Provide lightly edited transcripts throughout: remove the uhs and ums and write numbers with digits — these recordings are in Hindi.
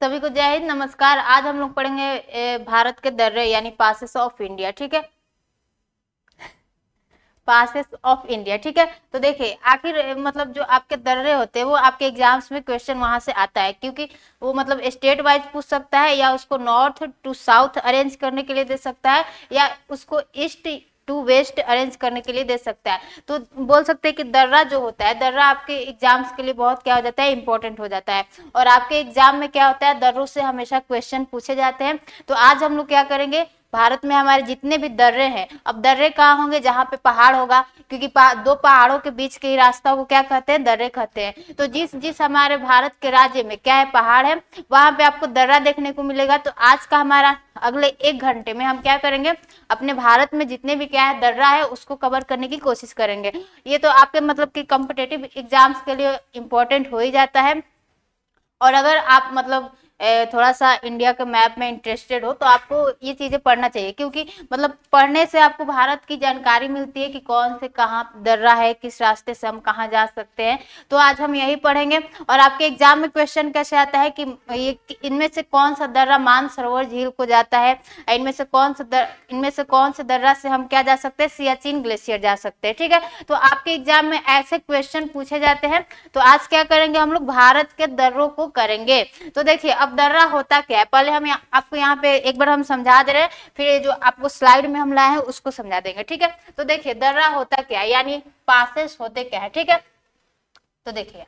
सभी को जय हिंद, नमस्कार। आज हम लोग पढ़ेंगे भारत के दर्रे यानी पासेस ऑफ इंडिया। ठीक है, पासेस ऑफ इंडिया। ठीक है, तो देखिए आखिर मतलब जो आपके दर्रे होते हैं वो आपके एग्जाम्स में क्वेश्चन वहां से आता है, क्योंकि वो मतलब स्टेट वाइज पूछ सकता है, या उसको नॉर्थ टू साउथ अरेंज करने के लिए दे सकता है, या उसको ईस्ट टू वेस्ट अरेंज करने के लिए दे सकता है। तो बोल सकते हैं कि दर्रा जो होता है, दर्रा आपके एग्जाम्स के लिए बहुत क्या हो जाता है, इंपॉर्टेंट हो जाता है। और आपके एग्जाम में क्या होता है, दर्रों से हमेशा क्वेश्चन पूछे जाते हैं। तो आज हम लोग क्या करेंगे, भारत में हमारे जितने भी दर्रे हैं, अब दर्रे कहाँ होंगे, जहाँ पे पहाड़ होगा, क्योंकि दो पहाड़ों के बीच के ही रास्ता को क्या कहते हैं, दर्रे कहते हैं। तो जिस जिस हमारे भारत के राज्य में क्या है, पहाड़ है, वहां पे आपको दर्रा देखने को मिलेगा। तो आज का हमारा अगले 1 घंटे में हम क्या करेंगे, अपने भारत में जितने भी क्या है दर्रा है उसको कवर करने की कोशिश करेंगे। ये तो आपके मतलब कि कॉम्पिटेटिव एग्जाम्स के लिए इंपॉर्टेंट हो ही जाता है। और अगर आप मतलब थोड़ा सा इंडिया के मैप में इंटरेस्टेड हो तो आपको ये चीजें पढ़ना चाहिए, क्योंकि मतलब पढ़ने से आपको भारत की जानकारी मिलती है कि कौन से कहाँ दर्रा है, किस रास्ते से हम कहाँ जा सकते हैं। तो आज हम यही पढ़ेंगे। और आपके एग्जाम में क्वेश्चन कैसे आता है कि ये इनमें से कौन सा दर्रा मानसरोवर झील को जाता है, इनमें से कौन से दर्रा से हम क्या जा सकते हैं, सियाचिन ग्लेशियर जा सकते हैं। ठीक है, तो आपके एग्जाम में ऐसे क्वेश्चन पूछे जाते हैं। तो आज क्या करेंगे, हम लोग भारत के दर्रों को करेंगे। तो देखिए अब दर्रा होता क्या है, पहले हम आपको यहाँ पे एक बार हम समझा दे रहे हैं, फिर जो आपको स्लाइड में हम लाए हैं उसको समझा देंगे। ठीक है, तो देखिए दर्रा होता क्या है, यानी पासेस होते क्या है। ठीक है, तो देखिए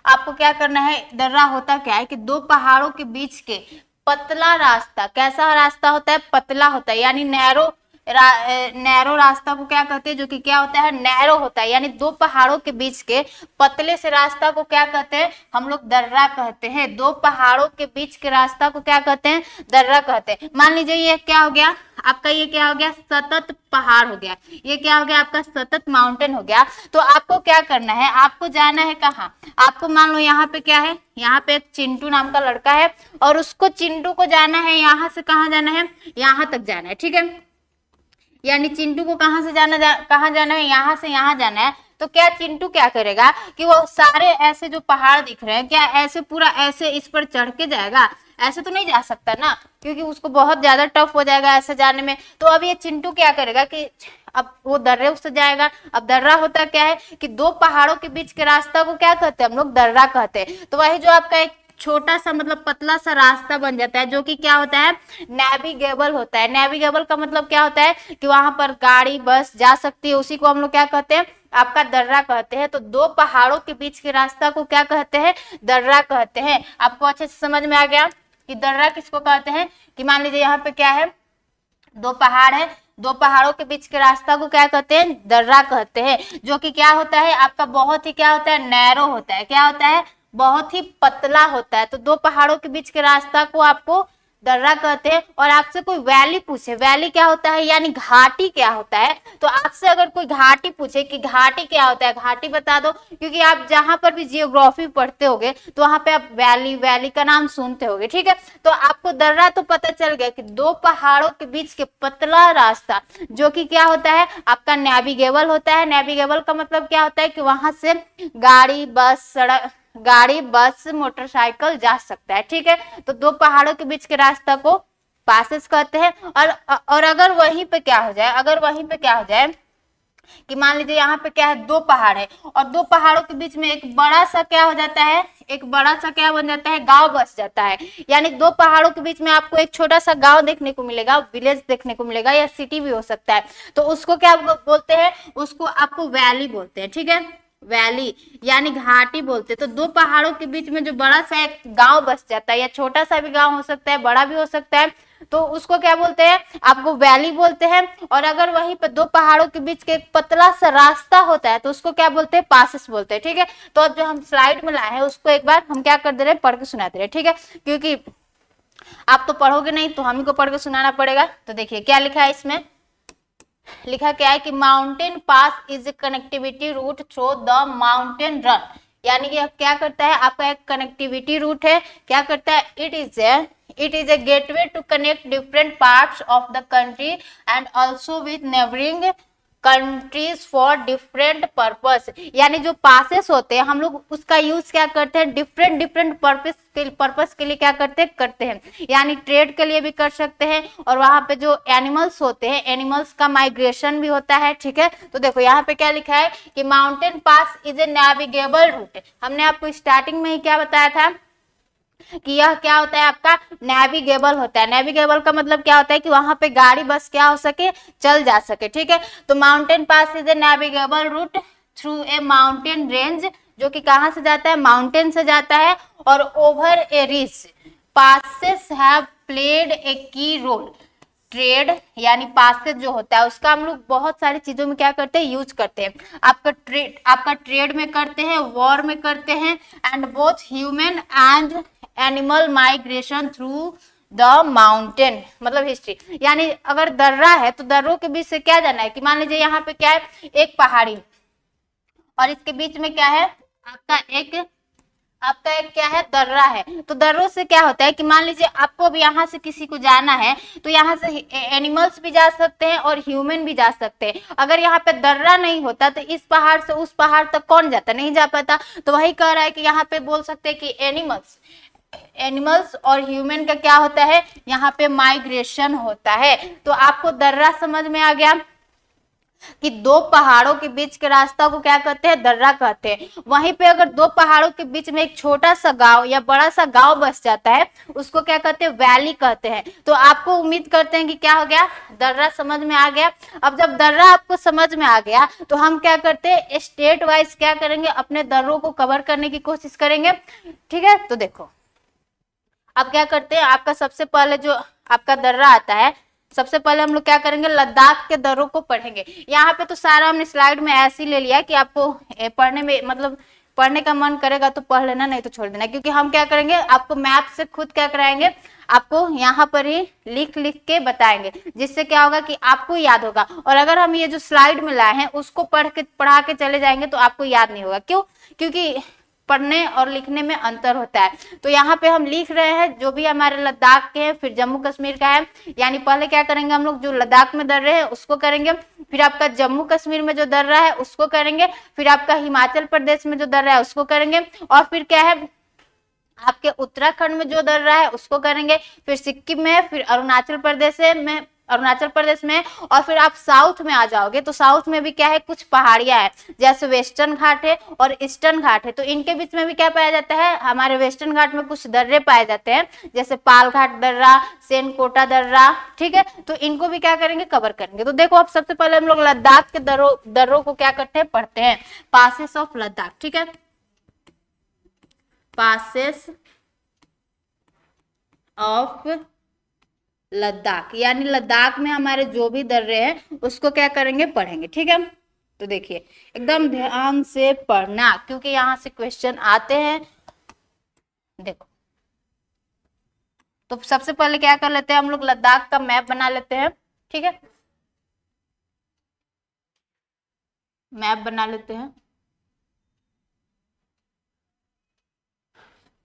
आपको क्या करना है, दर्रा होता क्या है कि दो पहाड़ों के बीच के पतला रास्ता, कैसा रास्ता होता है, पतला होता है, यानी नैरो रास्ता को क्या कहते हैं, जो कि क्या होता है, नैरो होता है। यानी दो पहाड़ों के बीच के पतले से रास्ता को क्या कहते हैं, हम लोग दर्रा कहते हैं। दो पहाड़ों के बीच के रास्ता को क्या कहते हैं, दर्रा कहते हैं। मान लीजिए ये क्या हो गया आपका, ये क्या हो गया, सतत पहाड़ हो गया, ये क्या हो गया आपका, सतत माउंटेन हो गया। तो आपको क्या करना है, आपको जाना है कहाँ, आपको मान लो यहाँ पे क्या है, यहाँ पे एक चिंटू नाम का लड़का है, और उसको चिंटू को जाना है, यहाँ से कहाँ जाना है, यहाँ तक जाना है। ठीक है, यानी चिंटू को कहाँ से कहाँ जाना है, यहाँ से यहाँ जाना है। तो क्या चिंटू क्या करेगा कि वो सारे ऐसे जो पहाड़ दिख रहे हैं, क्या ऐसे पूरा ऐसे इस पर चढ़ के जाएगा, ऐसे तो नहीं जा सकता ना, क्योंकि उसको बहुत ज्यादा टफ हो जाएगा ऐसे जाने में। तो अब ये चिंटू क्या करेगा कि अब वो दर्रे से जाएगा। अब दर्रा होता क्या है कि दो पहाड़ों के बीच के रास्ता को क्या कहते हैं, हम लोग दर्रा कहते हैं। तो वही जो आपका एक छोटा सा मतलब पतला सा रास्ता बन जाता है, जो कि क्या होता है, नेविगेबल होता है। नेविगेबल का मतलब क्या होता है कि वहां पर गाड़ी बस जा सकती है, उसी को हम लोग क्या कहते हैं, आपका दर्रा कहते हैं। तो दो पहाड़ों के बीच के रास्ता को क्या कहते हैं, दर्रा कहते हैं। आपको अच्छे से समझ में आ गया कि दर्रा किसको कहते हैं, कि मान लीजिए यहाँ पे क्या है, दो पहाड़ है, दो पहाड़ों के बीच के रास्ता को क्या कहते हैं, दर्रा कहते हैं। जो कि क्या होता है आपका, बहुत ही क्या होता है, नैरो होता है, क्या होता है, बहुत ही पतला होता है। तो दो पहाड़ों के बीच के रास्ता को आपको दर्रा कहते हैं। और आपसे कोई वैली पूछे, वैली क्या होता है, यानी घाटी क्या होता है, तो आपसे अगर कोई घाटी पूछे कि घाटी क्या होता है, घाटी बता दो, क्योंकि आप जहां पर भी जियोग्राफी पढ़ते होगे तो वहां पे आप वैली वैली का नाम सुनते होगे। ठीक है, तो आपको दर्रा तो पता चल गया कि दो पहाड़ों के बीच के पतला रास्ता, जो कि क्या होता है आपका, नेविगेबल होता है। नेविगेबल का मतलब क्या होता है कि वहां से गाड़ी बस मोटरसाइकिल जा सकता है। ठीक है, तो दो पहाड़ों के बीच के रास्ता को पासेस कहते हैं। और अगर वहीं पे क्या हो जाए, अगर वहीं पे क्या हो जाए कि मान लीजिए यहाँ पे क्या है, दो पहाड़ है, और दो पहाड़ों के बीच में एक बड़ा सा क्या हो जाता है, एक बड़ा सा क्या बन जाता है, गांव बस जाता है। यानी दो पहाड़ों के बीच में आपको एक छोटा सा गांव देखने को मिलेगा, विलेज देखने को मिलेगा, या सिटी भी हो सकता है। तो उसको क्या बोलते हैं, उसको आपको वैली बोलते हैं। ठीक है, वैली यानी घाटी बोलते हैं। तो दो पहाड़ों के बीच में जो बड़ा सा एक गांव बस जाता है, या छोटा सा भी गांव हो सकता है, बड़ा भी हो सकता है, तो उसको क्या बोलते हैं, आपको वैली बोलते हैं। और अगर वहीं पर दो पहाड़ों के बीच के एक पतला सा रास्ता होता है तो उसको क्या बोलते हैं, पासेस बोलते हैं। ठीक है, तो अब जो हम स्लाइड में लाए हैं उसको एक बार हम क्या कर दे रहे हैं, पढ़ के सुना दे रहे हैं। ठीक है, क्योंकि आप तो पढ़ोगे नहीं तो हम ही को पढ़ के सुनाना पड़ेगा। तो देखिए क्या लिखा है इसमें, लिखा क्या है कि mountain pass is connectivity route through the mountain run. यानी कि क्या करता है, आपका एक कनेक्टिविटी रूट है, क्या करता है, it is a gateway to connect different parts of the country and also with neighbouring countries for different purpose, यानी जो पासेस होते हैं हम लोग उसका यूज क्या करते हैं, डिफरेंट डिफरेंट पर्पस के लिए क्या करते हैं, यानी ट्रेड के लिए भी कर सकते हैं, और वहां पे जो एनिमल्स होते हैं एनिमल्स का माइग्रेशन भी होता है। ठीक है, तो देखो यहाँ पे क्या लिखा है कि mountain pass is a navigable route. हमने आपको स्टार्टिंग में ही क्या बताया था कि यह क्या होता है, आपका नेविगेबल होता है। नेविगेबल का मतलब क्या होता है कि वहां पे गाड़ी बस क्या हो सके, चल जा सके। ठीक है, तो mountain pass is a navigable route through a mountain range, जो कि कहां से जाता है, माउंटेन से जाता है, और over A ridge passes have played a की रोल। ट्रेड यानी पासेज जो होता है उसका हम लोग बहुत सारी चीजों में क्या करते हैं, यूज करते हैं। आपका ट्रेड में करते हैं, वॉर में करते हैं, and both human and animal migration through the mountain, मतलब हिस्ट्री। यानी अगर दर्रा है तो दर्रों के बीच से क्या जाना है कि मान लीजिए यहाँ पे क्या है, एक पहाड़ी, और इसके बीच में क्या है, आपका एक क्या है, दर्रा है। तो दर्रों से क्या होता है कि मान लीजिए आपको अब यहाँ से किसी को जाना है, तो यहाँ से एनिमल्स भी जा सकते हैं और ह्यूमन भी जा सकते हैं। अगर यहाँ पे दर्रा नहीं होता तो इस पहाड़ से उस पहाड़ तक कौन जाता, नहीं जा पाता। तो वही कह रहा है कि यहाँ पे बोल सकते हैं कि एनिमल्स और ह्यूमन का क्या होता है, यहाँ पे माइग्रेशन होता है। तो आपको दर्रा समझ में आ गया कि दो पहाड़ों के बीच के रास्ता को क्या कहते हैं, दर्रा कहते हैं। वहीं पे अगर दो पहाड़ों के बीच में एक छोटा सा गांव या बड़ा सा गांव बस जाता है, उसको क्या कहते हैं, वैली कहते हैं। तो आपको उम्मीद करते हैं कि क्या हो गया, दर्रा समझ में आ गया। अब जब दर्रा आपको समझ में आ गया तो हम क्या करते हैं, स्टेट वाइज क्या करेंगे, अपने दर्रों को कवर करने की कोशिश करेंगे। ठीक है, तो देखो अब क्या करते हैं, आपका सबसे पहले जो आपका दर्रा आता है, सबसे पहले हम लोग क्या करेंगे, लद्दाख के दर्रों को पढ़ेंगे। यहाँ पे तो सारा हमने स्लाइड में ऐसे ही ले लिया कि आपको पढ़ने में मतलब पढ़ने का मन करेगा तो पढ़ लेना, नहीं तो छोड़ देना, क्योंकि हम क्या करेंगे, आपको मैप से खुद क्या कराएंगे, आपको यहाँ पर ही लिख लिख के बताएंगे, जिससे क्या होगा कि आपको याद होगा। और अगर हम ये जो स्लाइड में लाए हैं उसको पढ़ा के चले जाएंगे तो आपको याद नहीं होगा। क्यों, क्योंकि पढ़ने और लिखने में अंतर होता है। तो यहाँ पे हम लिख रहे हैं जो भी हमारे लद्दाख के हैं, फिर जम्मू कश्मीर का है, यानी पहले क्या करेंगे हम लोग, जो लद्दाख में दर्रे हैं उसको करेंगे, फिर आपका जम्मू कश्मीर में जो दर्रा है उसको करेंगे, फिर आपका हिमाचल प्रदेश में जो दर्रा है उसको करेंगे, और फिर क्या है आपके उत्तराखंड में जो दर्रा है उसको करेंगे, फिर सिक्किम में, फिर अरुणाचल प्रदेश में, और फिर आप साउथ में आ जाओगे तो साउथ में भी क्या है, कुछ पहाड़ियां है, जैसे वेस्टर्न घाट है और ईस्टर्न घाट है। तो इनके बीच में भी क्या पाया जाता है, हमारे वेस्टर्न घाट में कुछ दर्रे पाए जाते हैं, जैसे पाल घाट दर्रा, सेनकोटा दर्रा। ठीक है, तो इनको भी क्या करेंगे, कवर करेंगे। तो देखो अब सबसे पहले हम लोग लद्दाख के दर्रों को क्या करते हैं, पढ़ते हैं, पासेस ऑफ लद्दाख। ठीक है, पासेस ऑफ लद्दाख, यानी लद्दाख में हमारे जो भी दर्रे हैं उसको क्या करेंगे, पढ़ेंगे। ठीक है, तो देखिए एकदम ध्यान से पढ़ना, क्योंकि यहां से क्वेश्चन आते हैं। देखो तो सबसे पहले क्या कर लेते हैं, हम लोग लद्दाख का मैप बना लेते हैं। ठीक है, मैप बना लेते हैं,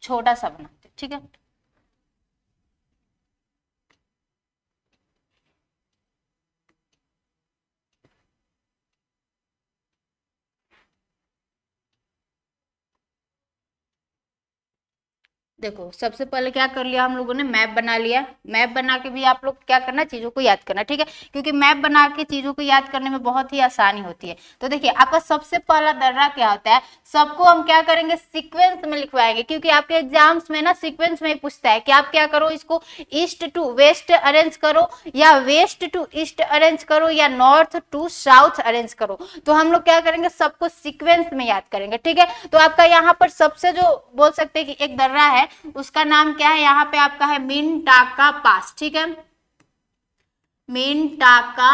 छोटा सा बनाते हैं। ठीक है, देखो सबसे पहले क्या कर लिया हम लोगों ने, मैप बना लिया। मैप बना के भी आप लोग क्या करना, चीजों को याद करना। ठीक है, क्योंकि मैप बना के चीजों को याद करने में बहुत ही आसानी होती है। तो देखिए आपका सबसे पहला दर्रा क्या होता है, सबको हम क्या करेंगे, सीक्वेंस में लिखवाएंगे, क्योंकि आपके एग्जाम्स में ना सीक्वेंस में ही पूछता है कि आप क्या करो, इसको ईस्ट टू वेस्ट अरेंज करो, या वेस्ट टू ईस्ट अरेंज करो, या नॉर्थ टू साउथ अरेंज करो। तो हम लोग क्या करेंगे, सबको सीक्वेंस में याद करेंगे। ठीक है, तो आपका यहाँ पर सबसे जो बोल सकते हैं कि एक दर्रा है, उसका नाम क्या है, यहाँ पे आपका है मिनटाका पास। ठीक है, मिनटाका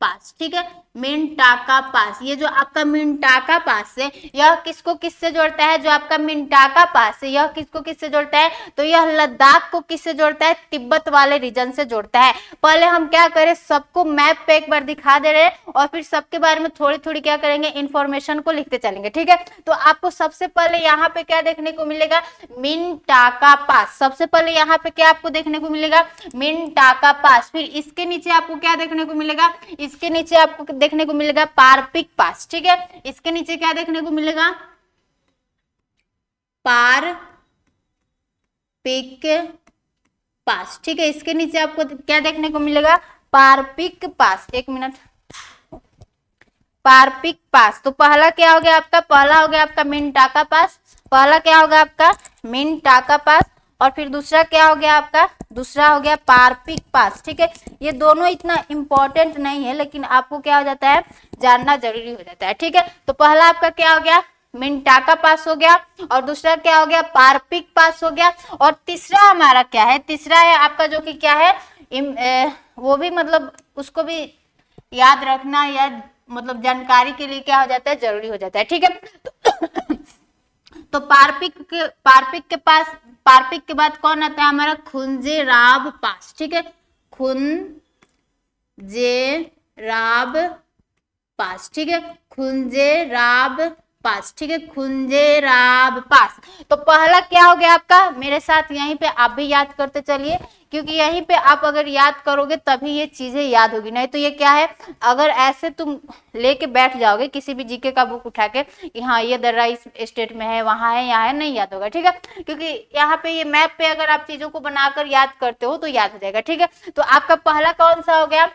पास। ठीक है, मिनटाका पास, ये जो आपका मिनटाका पास है यह किसको किससे जोड़ता है, जो आपका मिनटाका पास है यह किसको किससे जोड़ता है, तो यह लद्दाख को किससे जोड़ता है, तिब्बत वाले रीजन से जोड़ता है। पहले हम क्या करें, सबको मैप पे एक बार दिखा दे रहे हैं और फिर सबके बारे में थोड़ी थोड़ी क्या करेंगे, इंफॉर्मेशन को लिखते चलेंगे, ठीक है। तो आपको सबसे पहले यहाँ पे क्या देखने को मिलेगा, मिनटाका पास, सबसे पहले यहाँ पे क्या आपको देखने को मिलेगा, मिनटाका पास। फिर इसके नीचे आपको क्या देखने को मिलेगा, इसके नीचे आपको देखने को मिलेगा पारपिक पास, ठीक है। इसके नीचे क्या देखने को मिलेगा, पारपिक पास, ठीक है। इसके नीचे आपको क्या देखने को मिलेगा, पारपिक पास, एक मिनट, पारपिक पास। तो पहला क्या हो गया आपका, पहला हो गया आपका मिनटाका पास, पहला क्या होगा आपका मिनटाका पास, और फिर दूसरा क्या हो गया आपका, दूसरा हो गया पारपिक पास, ठीक है। ये दोनों इतना इंपॉर्टेंट नहीं है लेकिन आपको क्या हो जाता है, जानना जरूरी हो जाता है, ठीक है। तो पहला आपका क्या हो गया, मिनटाका पास हो गया, और दूसरा क्या हो गया, पारपिक पास हो गया, और तीसरा हमारा क्या है, तीसरा है आपका जो कि क्या है, वो भी मतलब उसको भी याद रखना या मतलब जानकारी के लिए क्या हो जाता है, जरूरी हो जाता है, ठीक है। तो पारपिक के पास, पारपिक के बाद कौन आता है हमारा, खुंजेराब पास, ठीक है, खुंजेराब पास, ठीक है, खुंजेराब पास, ठीक है, खुंजेराब पास। तो पहला क्या हो गया आपका, मेरे साथ यहीं पे आप भी याद करते चलिए, क्योंकि यहीं पे आप अगर याद करोगे तभी ये चीजें याद होगी, नहीं तो ये क्या है, अगर ऐसे तुम लेके बैठ जाओगे किसी भी जीके का बुक उठा के कि हाँ ये दर्रा इस स्टेट में है, वहां है, यहाँ है, नहीं याद होगा, ठीक है। क्योंकि यहाँ पे ये मैप पे अगर आप चीजों को बनाकर याद करते हो तो याद हो जाएगा, ठीक है। तो आपका पहला कौन सा हो गया,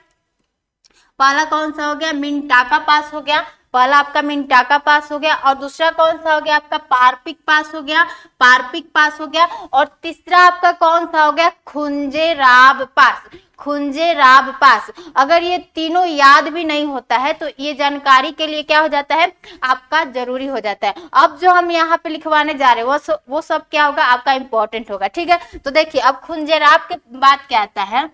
पहला कौन सा हो गया, मिनटाका पास हो गया, पहला आपका मिनटाका पास हो गया, और दूसरा कौन सा हो गया आपका, पारपिक पास हो गया, पारपिक पास हो गया, और तीसरा आपका कौन सा हो गया, खुंजेराब पास, खुंजेराब पास। अगर ये तीनों याद भी नहीं होता है तो ये जानकारी के लिए क्या हो जाता है, आपका जरूरी हो जाता है। अब जो हम यहाँ पे लिखवाने जा रहे हैं वो सब क्या होगा, आपका इंपॉर्टेंट होगा, ठीक है। तो देखिए अब खुंजेराब के बाद क्या आता है,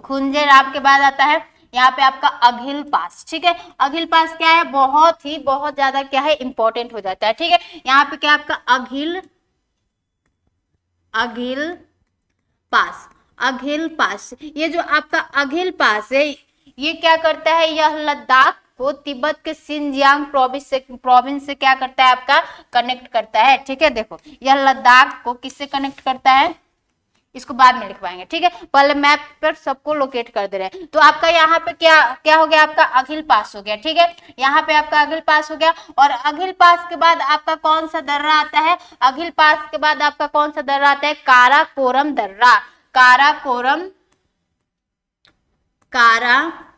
खुंजेराब के बाद आता है यहाँ पे आपका अघिल पास, ठीक है। अघिल पास क्या है, बहुत ज्यादा क्या है, इंपॉर्टेंट हो जाता है, ठीक है। यहाँ पे क्या आपका अघिल, अघिल पास, अघिल पास, ये जो आपका अघिल पास है ये क्या करता है, यह लद्दाख को तिब्बत के सिंजियांग प्रोविंस से क्या करता है, आपका कनेक्ट करता है, ठीक है। देखो यह लद्दाख को किससे कनेक्ट करता है, इसको बाद में लिखवाएंगे, ठीक है। पहले मैप पर सबको लोकेट कर दे रहे हैं। तो आपका यहाँ पे क्या क्या हो गया, आपका अघिल पास हो गया, ठीक है। यहाँ पे आपका अघिल पास हो गया, और अघिल पास के बाद आपका कौन सा दर्रा आता है, अघिल पास के बाद आपका कौन सा दर्रा आता है, काराकोरम दर्रा, काराकोरम, काराकोरम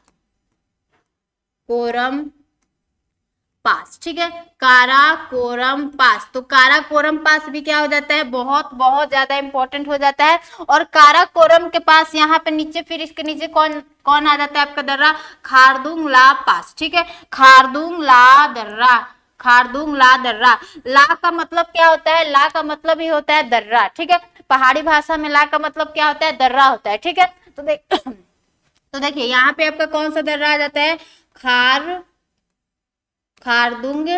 पास, ठीक है, काराकोरम पास। तो काराकोरम पास भी क्या हो जाता है, बहुत ज्यादा इंपॉर्टेंट हो जाता है। और काराकोरम के पास यहाँ पे नीचे, फिर इसके नीचे कौन कौन आ जाता है आपका दर्रा, खारदुंग ला पास, ठीक है, खारदुंग ला दर्रा, खारदुंग ला दर्रा। ला का मतलब क्या होता है, ला का मतलब ही होता है दर्रा, ठीक है। पहाड़ी भाषा में ला का मतलब क्या होता है, दर्रा होता है, ठीक है। तो देखिए यहाँ पे आपका कौन सा दर्रा आ जाता है, खारदुंग,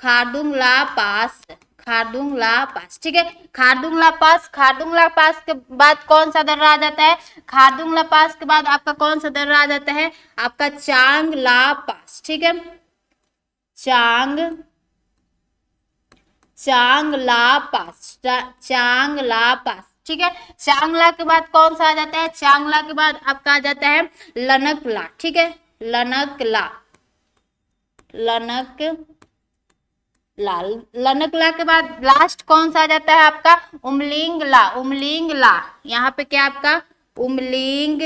खारदुंगला पास, खारदुंगला पास, ठीक है। खारदुंगला पास, खारदुंगला पास के बाद कौन सा दर्रा आ जाता है, खारदुंगला पास के बाद आपका कौन सा दर्रा आ जाता है, आपका चांगला पास, ठीक है, चांगला पास, चांगला पास, ठीक है। चांगला के बाद कौन सा आ जाता है, चांगला के बाद आपका आ जाता है लनकला, ठीक है, लनकला, लनकला के बाद लास्ट कौन सा आ जाता है आपका, उमलिंगला, उमलिंगला। यहाँ पे क्या आपका उमलिंग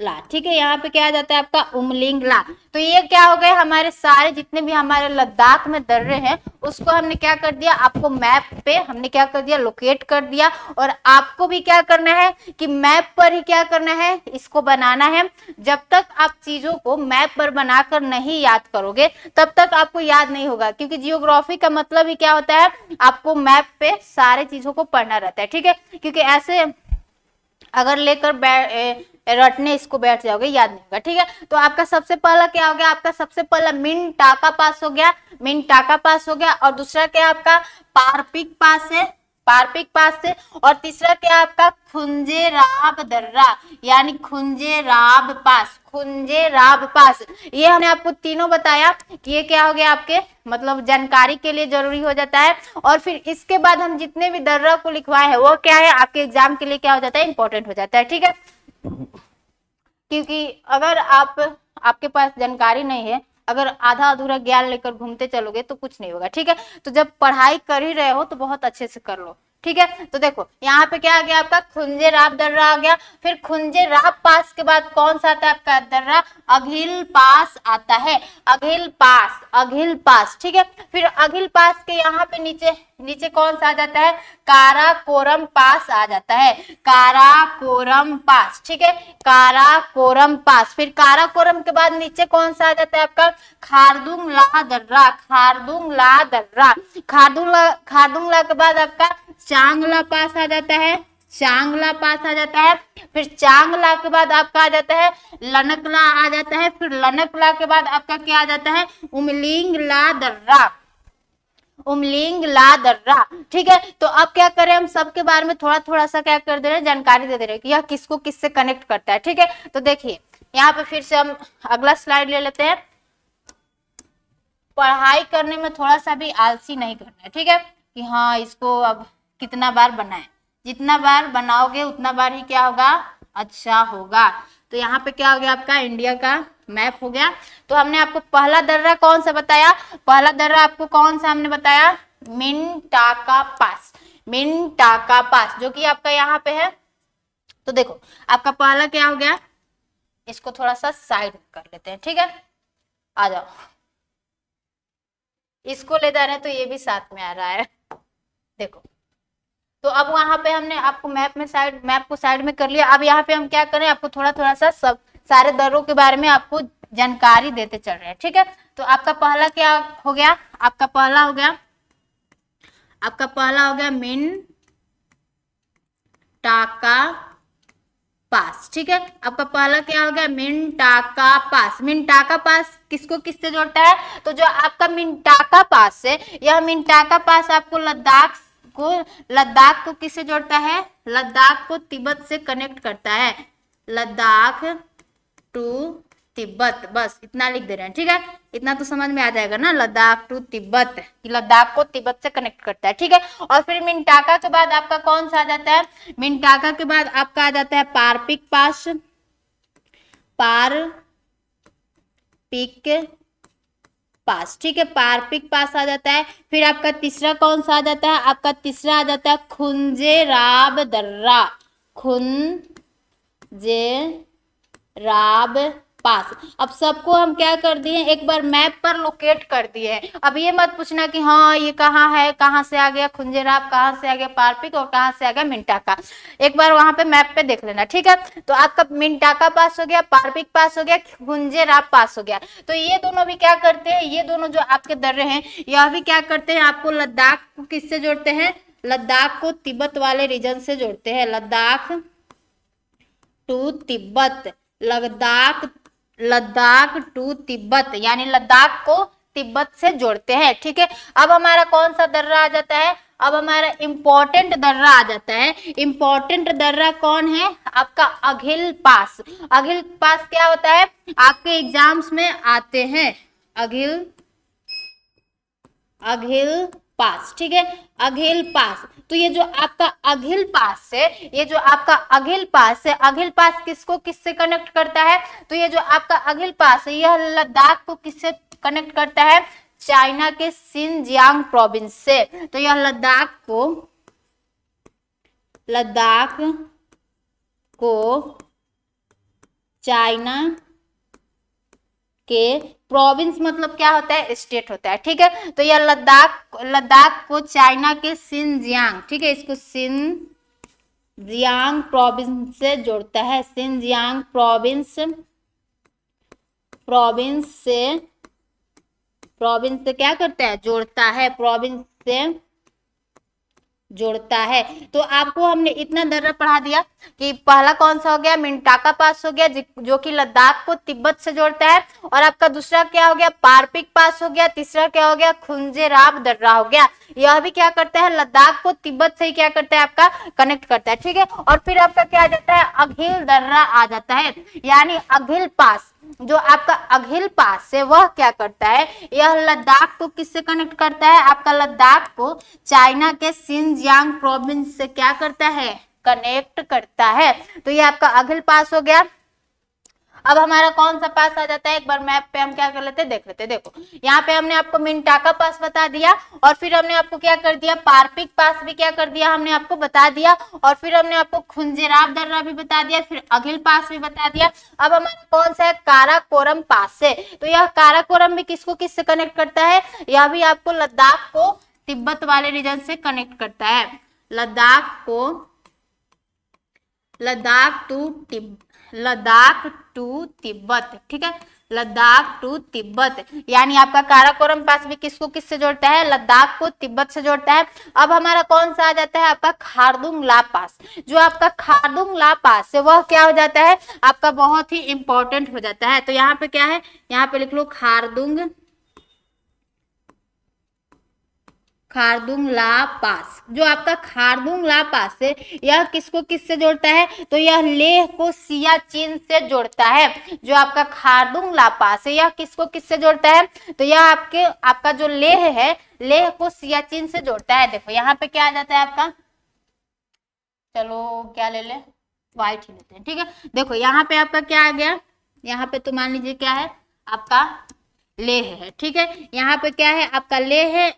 ला, ठीक है। यहाँ पे क्या आ जाता है आपका उमलिंग ला। तो ये क्या हो गए, हमारे सारे जितने भी हमारे लद्दाख में दर्रे हैं उसको हमने क्या कर दिया, आपको मैप पे हमने क्या कर दिया, लोकेट कर दिया। और आपको भी क्या करना है कि मैप पर ही क्या करना है, इसको बनाना है। जब तक आप चीजों को मैप पर बनाकर नहीं याद करोगे तब तक आपको याद नहीं होगा, क्योंकि जियोग्राफी का मतलब ही क्या होता है, आपको मैप पे सारे चीजों को पढ़ना रहता है, ठीक है। क्योंकि ऐसे अगर लेकर रटने इसको बैठ जाओगे याद नहीं होगा, ठीक है। तो आपका सबसे पहला क्या हो गया, आपका सबसे पहला मिनटाका पास हो गया, मिनटाका पास हो गया। और दूसरा क्या आपका पारपिक पास है, पारपिक पास है। और तीसरा क्या आपका खुंजेराब दर्रा यानी खुंजेराब पास, खुंजेराब पास। ये हमने आपको तीनों बताया कि ये क्या हो गया आपके मतलब जानकारी के लिए जरूरी हो जाता है। और फिर इसके बाद हम जितने भी दर्रा को लिखवाए हैं वो क्या है आपके एग्जाम के लिए क्या हो जाता है, इंपॉर्टेंट हो जाता है, ठीक है। क्योंकि अगर आपके पास जानकारी नहीं है, अगर आधा अधूरा ज्ञान लेकर घूमते चलोगे तो कुछ नहीं होगा, ठीक है। तो जब पढ़ाई कर ही रहे हो तो बहुत अच्छे से कर लो, ठीक है। तो देखो यहाँ पे क्या आ गया आपका खुंजेराब दर्रा आ गया। फिर खुंजेराब पास के बाद कौन सा आता है आपका दर्रा, अघिल पास आता है, अघिल पास, अघिल पास, ठीक है। फिर अघिल पास के यहाँ पे नीचे नीचे कौन सा आ जाता है, काराकोरम पास आ जाता है, काराकोरम पास, ठीक है, काराकोरम पास। फिर काराकोरम के बाद नीचे कौन सा आ जाता है आपका खारदुंगला दर्रा, खारदुंगला दर्रा, खारदुंगला के बाद आपका चांगला पास आ जाता है, चांगला पास आ जाता है। फिर चांगला के बाद आपका आ जाता है लनकला आ जाता है। फिर लनकला के बाद आपका क्या आ जाता है उमलिंगला दर्रा, उमलिंगला दर्रा, ठीक है। तो अब क्या करें, हम सबके बारे में थोड़ा थोड़ा सा क्या कर दे रहे हैं, जानकारी दे दे रहे हैं कि यह किसको किससे कनेक्ट करता है, ठीक है। तो देखिए यहाँ पे फिर से हम अगला स्लाइड ले लेते हैं। पढ़ाई करने में थोड़ा सा भी आलसी नहीं करना है, ठीक है, कि हाँ इसको अब कितना बार बनाए, जितना बार बनाओगे उतना बार ही क्या होगा, अच्छा होगा। तो यहाँ पे क्या हो गया आपका इंडिया का मैप हो गया। तो हमने आपको पहला दर्रा कौन सा बताया, पहला दर्रा आपको कौन सा हमने बताया, मिनटाका पास, मिनटाका पास, जो कि आपका यहाँ पे है। तो देखो आपका पहला क्या हो गया, इसको थोड़ा सा साइड कर लेते हैं, ठीक है, आ जाओ। इसको ले जा रहे हैं तो ये भी साथ में आ रहा है, देखो। तो अब वहां पे हमने आपको मैप को साइड में कर लिया। अब यहाँ पे हम क्या करें, आपको थोड़ा थोड़ा सा सब सारे दर्रों के बारे में आपको जानकारी देते चल रहे हैं, ठीक है। तो आपका पहला क्या हो गया, आपका पहला हो गया, आपका पहला हो गया मिन टाका पास, ठीक है। आपका पहला क्या हो गया मिनटाका पास, मिनटाका पास किसको किससे जोड़ता है, तो जो आपका मिनटाका पास है, यह मिनटाका पास आपको लद्दाख को किससे जोड़ता है, लद्दाख को तिब्बत से कनेक्ट करता है, लद्दाख टू तिब्बत, बस इतना लिख दे रहे हैं, ठीक है। इतना तो समझ में आ जाएगा ना, लद्दाख टू तिब्बत, कि लद्दाख को तिब्बत से कनेक्ट करता है, ठीक है। और फिर मिनटाका के बाद आपका कौन सा आ जाता है, मिनटाका के बाद आपका आ जाता है पारपिक पास, पारपिक पास, ठीक है, पारपिक पास आ जाता है। फिर आपका तीसरा कौन सा आ जाता है, आपका तीसरा आ जाता है खुंजेराब दर्रा, खुंजेराब पास। अब सबको हम क्या कर दिए, एक बार मैप पर लोकेट कर दिए हैं। अब ये मत पूछना कि हाँ ये कहाँ है, कहाँ से आ गया खुंजेराब, कहाँ से आ गया पारपिक और कहाँ से आ गया मिनटाका, एक बार वहां पे मैप पे देख लेना, ठीक है। तो आपका मिनटाका पास हो गया, पारपिक पास हो गया, खुंजेराब पास हो गया। तो ये दोनों भी क्या करते हैं, ये दोनों जो आपके दर्रे हैं यह भी क्या करते हैं, आपको लद्दाख को किससे जोड़ते हैं, लद्दाख को तिब्बत वाले रीजन से जोड़ते हैं, लद्दाख टू तिब्बत, लद्दाख लद्दाख टू तिब्बत, यानी लद्दाख को तिब्बत से जोड़ते हैं, ठीक है। अब हमारा कौन सा दर्रा आ जाता है, अब हमारा इंपॉर्टेंट दर्रा आ जाता है। इंपॉर्टेंट दर्रा कौन है, आपका अघिल पास। अघिल पास क्या होता है, आपके एग्जाम्स में आते हैं, अघिल अघिल पास, ठीक है, अघिल पास। तो ये जो आपका अघिल पास है, ये जो आपका अघिल पास है, अघिल पास किसको किससे कनेक्ट करता है, तो ये जो आपका अघिल पास है यह लद्दाख को किससे कनेक्ट करता है, चाइना के सिनजियांग प्रोविंस से। तो यह लद्दाख को चाइना के प्रोविंस मतलब क्या होता है, स्टेट होता है, ठीक है। तो यह लद्दाख लद्दाख को चाइना के सिनजियांग, ठीक है, इसको सिनजियांग प्रोविंस से जोड़ता है, सिनजियांग प्रोविंस प्रोविंस से क्या करता है, जोड़ता है, प्रोविंस से जोड़ता है। तो आपको हमने इतना दर्रा पढ़ा दिया कि पहला कौन सा हो गया, मिंटाका पास हो गया जो कि लद्दाख को तिब्बत से जोड़ता है, और आपका दूसरा क्या हो गया, पारपिक पास हो गया, तीसरा क्या हो गया, खुंजेराब दर्रा हो गया। यह भी क्या करता है, लद्दाख को तिब्बत से ही क्या करता है, आपका कनेक्ट करता है, ठीक है। और फिर आपका क्या आ जाता है, अघिल दर्रा आ जाता है, यानी अघिल पास, जो आपका अघिल पास है वह क्या करता है, यह लद्दाख को किससे कनेक्ट करता है, आपका लद्दाख को चाइना के सिनजियांग प्रोविंस से क्या करता है, कनेक्ट करता है। तो ये आपका अघिल पास हो गया। अब हमारा कौन सा पास आ जाता है, एक बार मैप पे हम क्या कर लेते हैं, देख लेते हैं। देखो यहाँ पे हमने आपको मिंटाका पास बता दिया, और फिर हमने आपको क्या कर दिया, पारपिक पास भी क्या कर दिया, हमने आपको बता दिया, और फिर हमने आपको खुंजेराब दर्रा भी बता दिया, फिर अघिल पास भी बता दिया। अब हमारा कौन सा है, काराकोरम पास से। तो यह काराकोरम भी किसको किससे कनेक्ट करता है, यह भी आपको लद्दाख को तिब्बत वाले रीजन से कनेक्ट करता है, लद्दाख टू तिब्बत, ठीक है, लद्दाख टू तिब्बत, यानी आपका काराकोरम पास भी किसको किससे जोड़ता है, लद्दाख को तिब्बत से जोड़ता है। अब हमारा कौन सा आ जाता है, आपका खारदुंग ला पास। जो आपका खारदुंग ला पास है वह क्या हो जाता है, आपका बहुत ही इंपॉर्टेंट हो जाता है। तो यहाँ पे क्या है, यहाँ पे लिख लो खारदुंग ला पास। जो आपका खारदुंग ला पास है यह किसको किससे जोड़ता है, तो यह लेह को सियाचिन से जोड़ता है। जो आपका खारदुंग ला पास है यह किसको किससे जोड़ता है, तो यह आपका जो लेह है, लेह को सियाचिन से जोड़ता है। देखो यहाँ पे क्या आ जाता है आपका, चलो क्या ले ले, व्हाइट ही लेते हैं, ठीक है। देखो यहाँ पे आपका क्या आ गया, यहाँ पे तो मान लीजिए क्या है, आपका लेह है, ठीक है। यहाँ पे क्या है, आपका लेह है,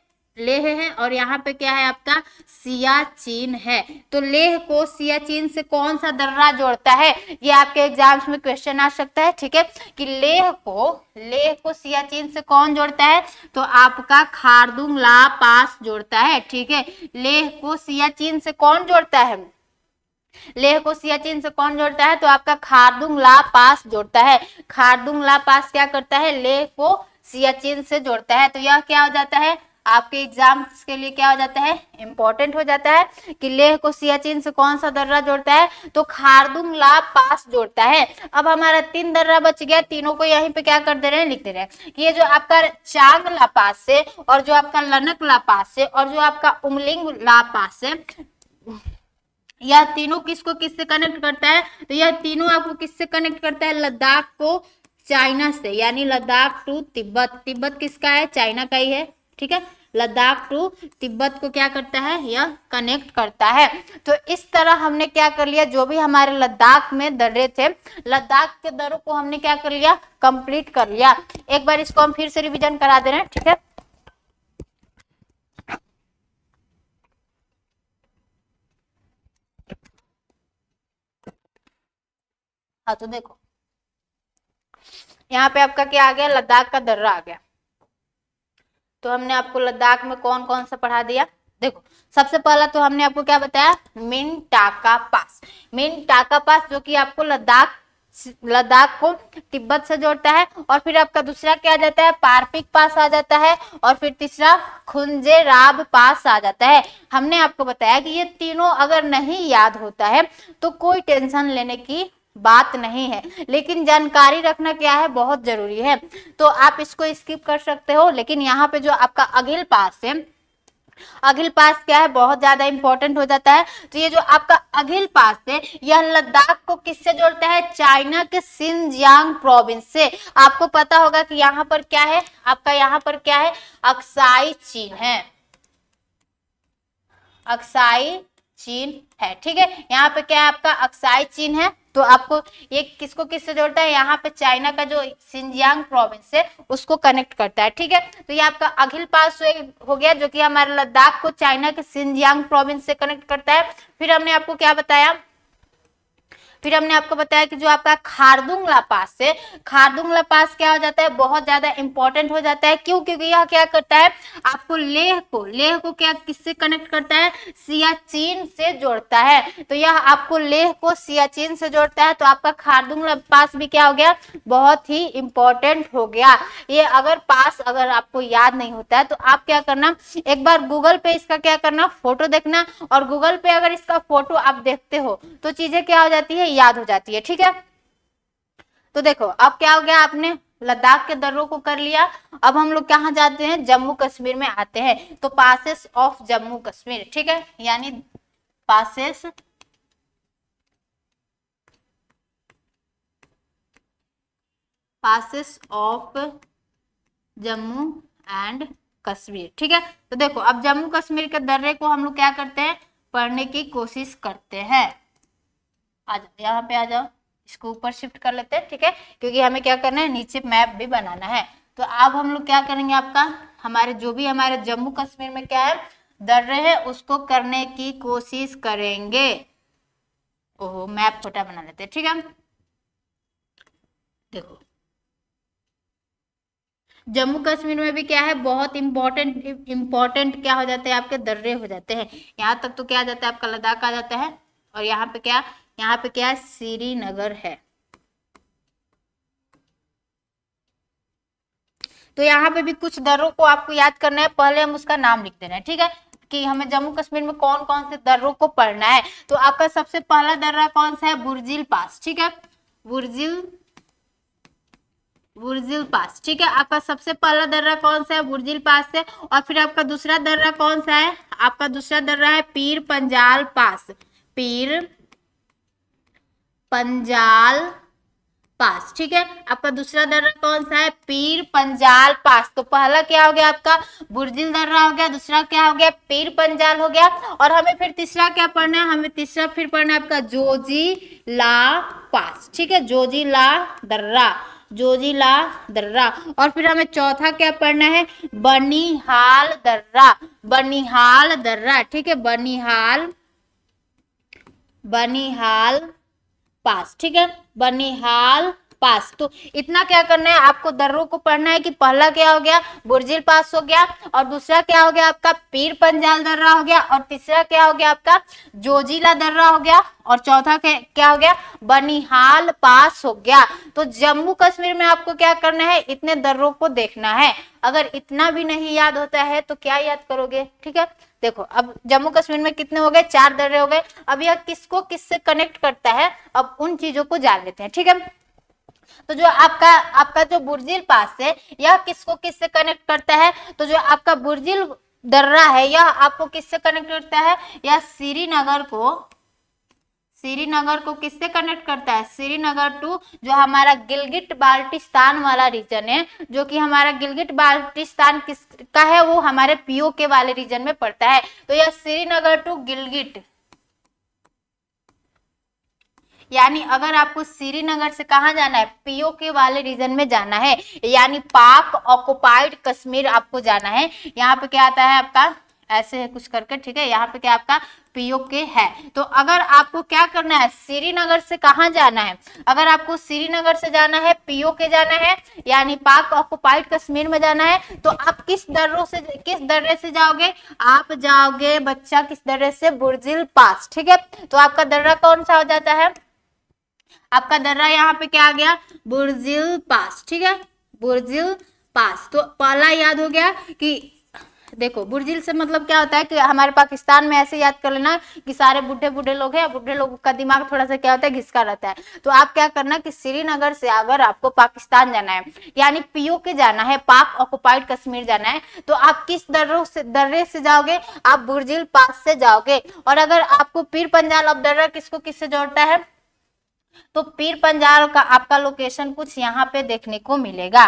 और यहाँ पे क्या है, आपका सियाचिन है। तो लेह को सियाचिन से कौन सा दर्रा जोड़ता है, ये आपके एग्जाम्स में क्वेश्चन आ सकता है, ठीक है, कि लेह को सियाचिन से कौन जोड़ता है, तो आपका खारदुंग ला पास जोड़ता है, ठीक है। लेह को सियाचिन से कौन जोड़ता है, लेह को सियाचिन से कौन जोड़ता है, तो आपका खारदुंग ला पास जोड़ता है। खारदुंग ला पास क्या करता है, लेह को सियाचिन से जोड़ता है। तो यह क्या हो जाता है, आपके एग्जाम्स के लिए क्या हो जाता है, इंपॉर्टेंट हो जाता है कि लेह को सियाचिन से कौन सा दर्रा जोड़ता है, तो खारदुंग ला पास जोड़ता है। अब हमारा 3 दर्रा बच गया, तीनों को यहीं पे क्या कर दे रहे हैं, लिख दे रहे हैं कि ये जो आपका चांग ला पास से, और जो आपका लनक ला पास से, और जो आपका उमलिंग ला पास से, यह तीनों किसको किससे कनेक्ट करता है, तो यह तीनों आपको किससे कनेक्ट करता है, लद्दाख को चाइना से, यानी लद्दाख टू तिब्बत। तिब्बत किसका है, चाइना का ही है, ठीक है। लद्दाख टू तिब्बत को क्या करता है, यह कनेक्ट करता है। तो इस तरह हमने क्या कर लिया, जो भी हमारे लद्दाख में दर्रे थे, लद्दाख के दर्रों को हमने क्या कर लिया, कंप्लीट कर लिया। एक बार इसको हम फिर से रिवीजन करा दे रहे हैं, ठीक है। हाँ तो देखो यहाँ पे आपका क्या आ गया, लद्दाख का दर्रा आ गया। तो हमने आपको लद्दाख में कौन कौन सा पढ़ा दिया, देखो सबसे पहला तो हमने आपको क्या बताया, मिंटाका पास। मिंटाका पास जो कि आपको लद्दाख को तिब्बत से जोड़ता है, और फिर आपका दूसरा क्या आ जाता है, पारपिक पास आ जाता है, और फिर तीसरा खुंजेराब पास आ जाता है। हमने आपको बताया कि ये तीनों अगर नहीं याद होता है तो कोई टेंशन लेने की बात नहीं है, लेकिन जानकारी रखना क्या है, बहुत जरूरी है। तो आप इसको स्किप कर सकते हो, लेकिन यहाँ पे जो आपका अघिल पास है, अघिल पास क्या है, बहुत ज्यादा इंपॉर्टेंट हो जाता है। तो ये जो आपका अघिल पास है यह लद्दाख को किससे जोड़ता है, चाइना के सिनजियांग प्रोविंस से। आपको पता होगा कि यहाँ पर क्या है, आपका यहाँ पर क्या है, अक्साई चीन है, अक्साई चीन है, ठीक है। यहाँ पे क्या है, आपका अक्साई चीन है। तो आपको ये किसको किससे जोड़ता है, यहाँ पे चाइना का जो सिंजियांग प्रोविंस है उसको कनेक्ट करता है, ठीक है। तो ये आपका अघिल पास हो गया, जो कि हमारे लद्दाख को चाइना के सिंजियांग प्रोविंस से कनेक्ट करता है। फिर हमने आपको क्या बताया, फिर हमने आपको बताया कि जो आपका खारदुंग ला पास है, खारदुंग ला पास क्या हो जाता है, बहुत ज्यादा इंपॉर्टेंट हो जाता है। क्यों? क्योंकि यह क्या करता है, आपको लेह को क्या किससे कनेक्ट करता है, सियाचिन से जोड़ता है। तो यह आपको लेह को सियाचिन से जोड़ता है। तो आपका खारदुंग ला पास भी क्या हो गया, बहुत ही इंपॉर्टेंट हो गया। ये अगर पास अगर आपको याद नहीं होता है तो आप क्या करना, एक बार गूगल पे इसका क्या करना, फोटो देखना, और गूगल पे अगर इसका फोटो आप देखते हो तो चीजें क्या हो जाती है, याद हो जाती है। ठीक है, तो देखो अब क्या हो गया, आपने लद्दाख के दर्रों को कर लिया। अब हम लोग कहाँ जाते हैं, जम्मू कश्मीर में आते हैं। तो पासेस ऑफ जम्मू कश्मीर, ठीक है, यानी passes of Jammu and Kashmir. ठीक है, तो देखो अब जम्मू कश्मीर के दर्रे को हम लोग क्या करते हैं, पढ़ने की कोशिश करते हैं। आ जाओ यहाँ पे, आ जाओ, इसको ऊपर शिफ्ट कर लेते हैं। ठीक है, क्योंकि हमें क्या करना है, नीचे मैप भी बनाना है। तो अब हम लोग क्या करेंगे, आपका हमारे जो भी हमारे जम्मू कश्मीर में क्या है दर्रे है उसको करने की कोशिश करेंगे। ओहो, मैप छोटा बना लेते हैं। ठीक है, देखो जम्मू कश्मीर में भी क्या है, बहुत इंपॉर्टेंट क्या हो जाते हैं, आपके दर्रे हो जाते हैं। यहाँ तक तो क्या आ जाता है, आपका लद्दाख आ जाता है। और यहाँ पे क्या, यहाँ पे क्या है, श्रीनगर है। तो यहाँ पे भी कुछ दर्रों को आपको याद करना है, पहले हम उसका नाम लिख देना है। ठीक है, कि हमें जम्मू कश्मीर में कौन कौन से दर्रों को पढ़ना है। तो आपका सबसे पहला दर्रा कौन सा है, बुर्जिल पास। ठीक है, बुर्जिल बुर्जिल पास। ठीक है, आपका सबसे पहला दर्रा कौन सा है, बुर्जिल पास से। और फिर आपका दूसरा दर्रा कौन सा है, आपका दूसरा दर्रा है पीर पंजाल पास। पीर पंजाल पास। ठीक है, आपका दूसरा दर्रा कौन सा है, पीर पंजाल पास। तो पहला क्या हो गया, आपका बुर्जिल दर्रा हो गया, दूसरा क्या हो गया, पीर पंजाल हो गया। और हमें फिर तीसरा क्या पढ़ना है, हमें तीसरा फिर पढ़ना है आपका जोजिला पास। ठीक है, जोजिला दर्रा, जोजिला दर्रा। और फिर हमें चौथा क्या पढ़ना है, बनिहाल दर्रा, बनिहाल दर्रा। ठीक है, बनिहाल पास। ठीक है, बनिहाल पास। तो इतना क्या करना है, आपको दर्रों को पढ़ना है कि पहला क्या हो गया, बुर्जिल पास हो गया, और दूसरा क्या हो गया आपका पीर पंजाल दर्रा हो गया, और तीसरा क्या हो गया आपका जोजिला दर्रा हो गया, और चौथा क्या हो गया, बनिहाल पास हो गया। तो जम्मू कश्मीर में आपको क्या करना है, इतने दर्रों को देखना है। अगर इतना भी नहीं याद होता है तो क्या याद करोगे। ठीक है, देखो अब जम्मू कश्मीर में कितने हो गए, 4 दर्रे हो गए। अब यह किसको किससे कनेक्ट करता है, अब उन चीजों को जान लेते हैं। ठीक है, तो जो आपका आपका जो बुर्जिल पास है यह किसको किससे कनेक्ट करता है, तो जो आपका बुर्जिल दर्रा है यह आपको किससे कनेक्ट करता है, यह श्रीनगर को किससे कनेक्ट करता है, श्रीनगर टू जो हमारा गिलगिट बाल्टिस्तान वाला रीजन है, जो कि हमारा गिलगिट बाल्टिस्तान किसका है, वो हमारे पीओके वाले रीजन में पड़ता है। तो यह श्रीनगर टू गिलगिट, यानी अगर आपको श्रीनगर से कहा जाना है, पीओके वाले रीजन में जाना है, यानी पाक ऑक्युपाइड कश्मीर आपको जाना है। यहाँ पे क्या आता है आपका, ऐसे है कुछ करके। ठीक है, यहाँ पे क्या आपका पीओके है। तो अगर आपको क्या करना है, श्रीनगर से कहाँ जाना है, अगर आपको श्रीनगर से जाना है, पीओके जाना है, यानी पाक ऑक्युपाइड कश्मीर में जाना है, तो आप किस दर्रे से जाओगे, आप जाओगे बच्चा किस दर्रे से, बुर्जिल पास। ठीक है, तो आपका दर्रा कौन सा हो जाता है, आपका दर्रा यहाँ पे क्या आ गया, बुर्जिल पास। ठीक है, बुर्जिल पास। तो पहला याद हो गया कि देखो बुर्जिल से मतलब क्या होता है कि हमारे पाकिस्तान में ऐसे याद कर लेना कि सारे बूढ़े बूढ़े लोग हैं, बूढ़े लोगों का दिमाग थोड़ा सा क्या होता है, घिसका रहता है। तो आप क्या करना कि श्रीनगर से अगर आपको पाकिस्तान जाना है, यानी पीओके जाना है, पाक ऑक्युपाइड कश्मीर जाना है, तो आप किस दर्रे से जाओगे, आप बुर्जिल पास से जाओगे। और अगर आपको पीर पंजाल ऑफ दर्रा किसको किससे जोड़ता है, तो पीर पंजाल का आपका लोकेशन कुछ यहाँ पे देखने को मिलेगा।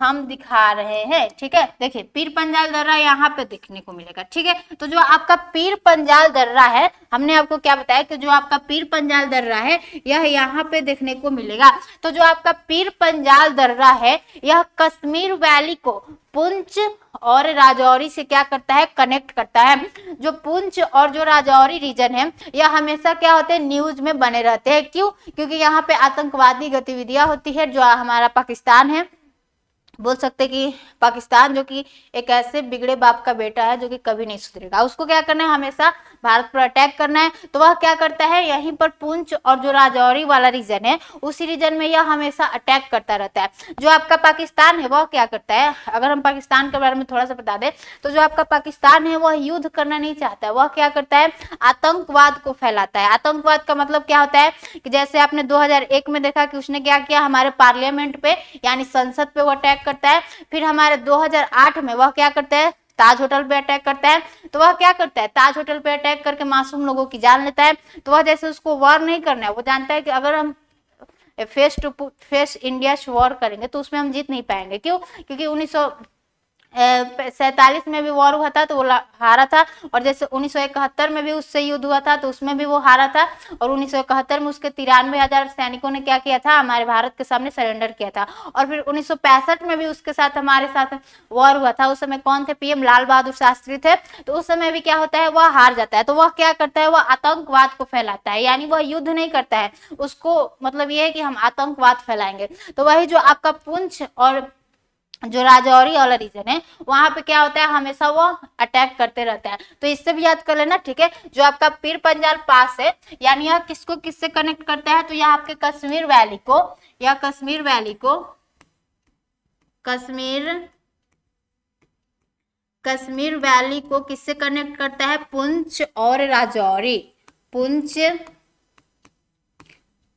हम दिखा रहे हैं, ठीक है। देखिए पीर पंजाल दर्रा यहाँ पे देखने को मिलेगा, ठीक है। तो जो आपका पीर पंजाल दर्रा है, हमने आपको क्या बताया कि जो आपका पीर पंजाल दर्रा है यह यहाँ पे देखने को मिलेगा। तो जो आपका पीर पंजाल दर्रा है यह कश्मीर वैली को पुंछ और राजौरी से क्या करता है, कनेक्ट करता है। जो पुंछ और जो राजौरी रीजन है यह हमेशा क्या होते हैं, न्यूज में बने रहते हैं। क्यों? क्योंकि यहाँ पे आतंकवादी गतिविधियां होती है। जो हमारा पाकिस्तान है, बोल सकते कि पाकिस्तान जो कि एक ऐसे बिगड़े बाप का बेटा है जो कि कभी नहीं सुधरेगा, उसको क्या करना है, हमेशा भारत पर अटैक करना है। तो वह क्या करता है, यहीं पर पुंछ और जो राजौरी वाला रीजन है उसी रीजन में यह हमेशा अटैक करता रहता है। जो आपका पाकिस्तान है वह क्या करता है, अगर हम पाकिस्तान के बारे में थोड़ा सा बता दें तो जो आपका पाकिस्तान है वह युद्ध करना नहीं चाहता है, वह क्या करता है, आतंकवाद को फैलाता है। आतंकवाद का मतलब क्या होता है कि जैसे आपने 2001 में देखा कि उसने क्या किया, हमारे पार्लियामेंट पे यानी संसद पे वो अटैक करता है। फिर हमारे 2008 में वह क्या करता है, ताज होटल पे अटैक करता है। तो वह क्या करता है, ताज होटल पे अटैक करके मासूम लोगों की जान लेता है। तो वह जैसे उसको वॉर नहीं करना है, वो जानता है कि अगर हम face to face India war करेंगे तो उसमें हम जीत नहीं पाएंगे। क्यों? क्योंकि 1947 में भी वॉर हुआ था तो वो हारा था, और जैसे 1971 में भी उससे युद्ध हुआ था तो उसमें भी वो हारा था, और 1971 में उसके 93,000 सैनिकों ने क्या किया था, हमारे भारत के सामने सरेंडर किया था। और फिर 1965 में भी उसके साथ हमारे साथ वॉर हुआ था। उस समय कौन थे, पीएम लाल बहादुर शास्त्री थे। तो उस समय भी क्या होता है, वह हार जाता है। तो वह क्या करता है, वह आतंकवाद को फैलाता है, यानी वह युद्ध नहीं करता है, उसको मतलब ये है कि हम आतंकवाद फैलाएंगे। तो वही जो आपका पुंछ और जो राजौरी वाला रीजन है वहां पे क्या होता है, हमेशा वो अटैक करते रहता है। तो इससे भी याद कर लेना, ठीक है। जो आपका पीर पंजाल पास है यानी यह किसको किससे कनेक्ट करता है, तो यह आपके कश्मीर वैली को, या कश्मीर वैली को कश्मीर वैली को किससे कनेक्ट करता है, पुंछ और राजौरी, पुंछ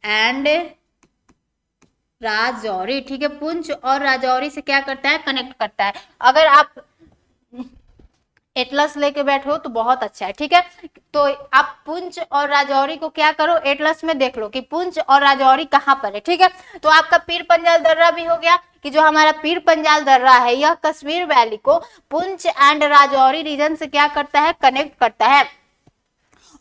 एंड राजौरी, ठीक है। पुंछ और राजौरी से क्या करता है, कनेक्ट करता है। अगर आप एटलस लेके बैठो तो बहुत अच्छा है, ठीक है। तो आप पुंछ और राजौरी को क्या करो, एटलस में देख लो कि पुंछ और राजौरी कहाँ पर है, ठीक है। तो आपका पीर पंजाल दर्रा भी हो गया कि जो हमारा पीर पंजाल दर्रा है यह कश्मीर वैली को पुंछ एंड राजौरी रीजन से क्या करता है, कनेक्ट करता है।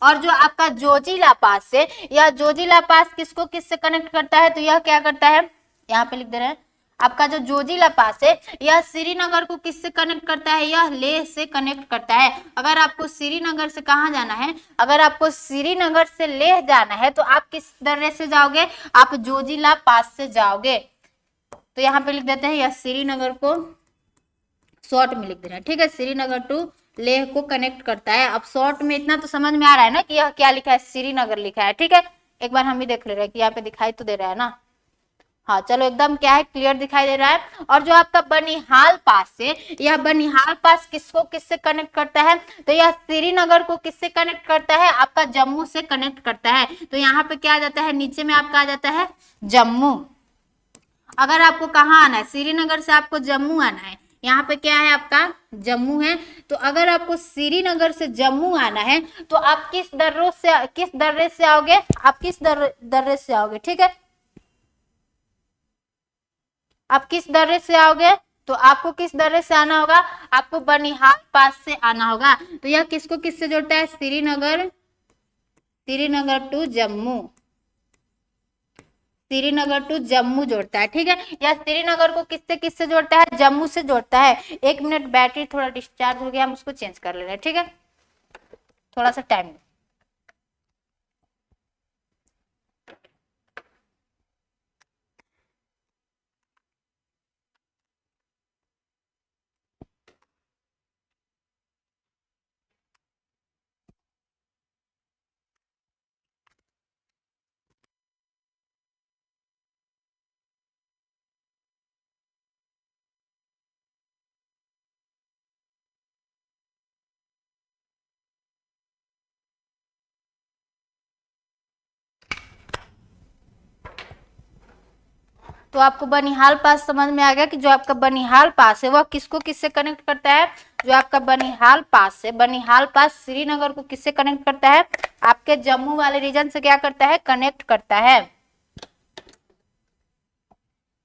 और जो आपका जोजिला पास है, यह जोजिला पास किसको किससे कनेक्ट करता है, तो यह क्या करता है, यहाँ पे लिख दे रहे हैं, आपका जो जोजिला पास है यह श्रीनगर को किससे कनेक्ट करता है, यह लेह से कनेक्ट करता है। अगर आपको श्रीनगर से कहाँ जाना है, अगर आपको श्रीनगर से लेह जाना है तो आप किस दर्रे से जाओगे, आप जोजिला पास से जाओगे। तो यहाँ पे लिख देते हैं, यह श्रीनगर को शॉर्ट में लिख देना, ठीक है। श्रीनगर टू लेह को कनेक्ट करता है। अब शॉर्ट में इतना तो समझ में आ रहा है ना कि यह क्या लिखा है, श्रीनगर लिखा है, ठीक है। एक बार हम भी देख ले रहे हैं कि यहाँ पे दिखाई तो दे रहा है ना, हाँ चलो एकदम क्या है, क्लियर दिखाई दे रहा है। और जो आपका बनिहाल पास है, यह बनिहाल पास किसको किससे कनेक्ट करता है, तो यह श्रीनगर को किससे कनेक्ट करता है, आपका जम्मू से कनेक्ट करता है। तो यहाँ पे क्या आ जाता है, नीचे में आपका आ जाता है जम्मू। अगर आपको कहाँ आना है, श्रीनगर से आपको जम्मू आना है, यहाँ पे क्या है आपका जम्मू है। तो अगर आपको श्रीनगर से जम्मू आना है तो आप किस दर्रे से आओगे, आप किस दर्रे से आओगे, ठीक है। आप किस दर्रे से आओगे, तो आपको किस दर्रे से आना होगा, आपको बनिहाल पास से आना होगा। तो यह किसको किससे जोड़ता है, श्रीनगर टू जम्मू, श्रीनगर टू जम्मू जोड़ता है, ठीक है। या श्रीनगर को किससे किससे जोड़ता है, जम्मू से जोड़ता है। 1 मिनट, बैटरी थोड़ा डिस्चार्ज हो गया, हम उसको चेंज कर ले रहे हैं, ठीक है, थोड़ा सा टाइम। तो आपको बनिहाल पास समझ में आ गया कि जो आपका बनिहाल पास है वह किसको किससे कनेक्ट करता है। जो आपका बनिहाल पास है, बनिहाल पास श्रीनगर को किससे कनेक्ट करता है, आपके जम्मू वाले रीजन से क्या करता है, कनेक्ट करता है।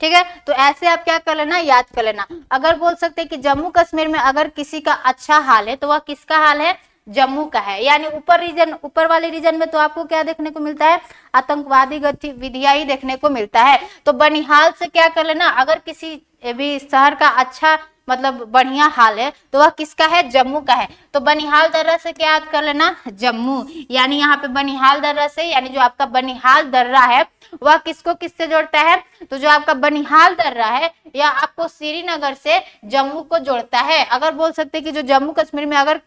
ठीक है। तो ऐसे आप क्या कर लेना, याद कर लेना। अगर बोल सकते हैं कि जम्मू कश्मीर में अगर किसी का अच्छा हाल है तो वह किसका हाल है, जम्मू का है। यानी ऊपर रीजन, ऊपर वाले रीजन में तो आपको क्या देखने को मिलता है, आतंकवादी गतिविधियां ही देखने को मिलता है। तो बनिहाल से क्या कर लेना, अगर किसी भी शहर का अच्छा मतलब बढ़िया हाल है तो वह किसका है, जम्मू का है। तो बनिहाल दर्रा से क्या याद कर लेना, जम्मू। यानी यहाँ पे बनिहाल दर्रा से, यानी जो आपका बनिहाल दर्रा है वह किसको किससे जोड़ता है, तो जो आपका बनिहाल दर्रा है यह आपको श्रीनगर से जम्मू को जोड़ता है। अगर बोल सकते हैं कि जो जम्मू कश्मीर में अगर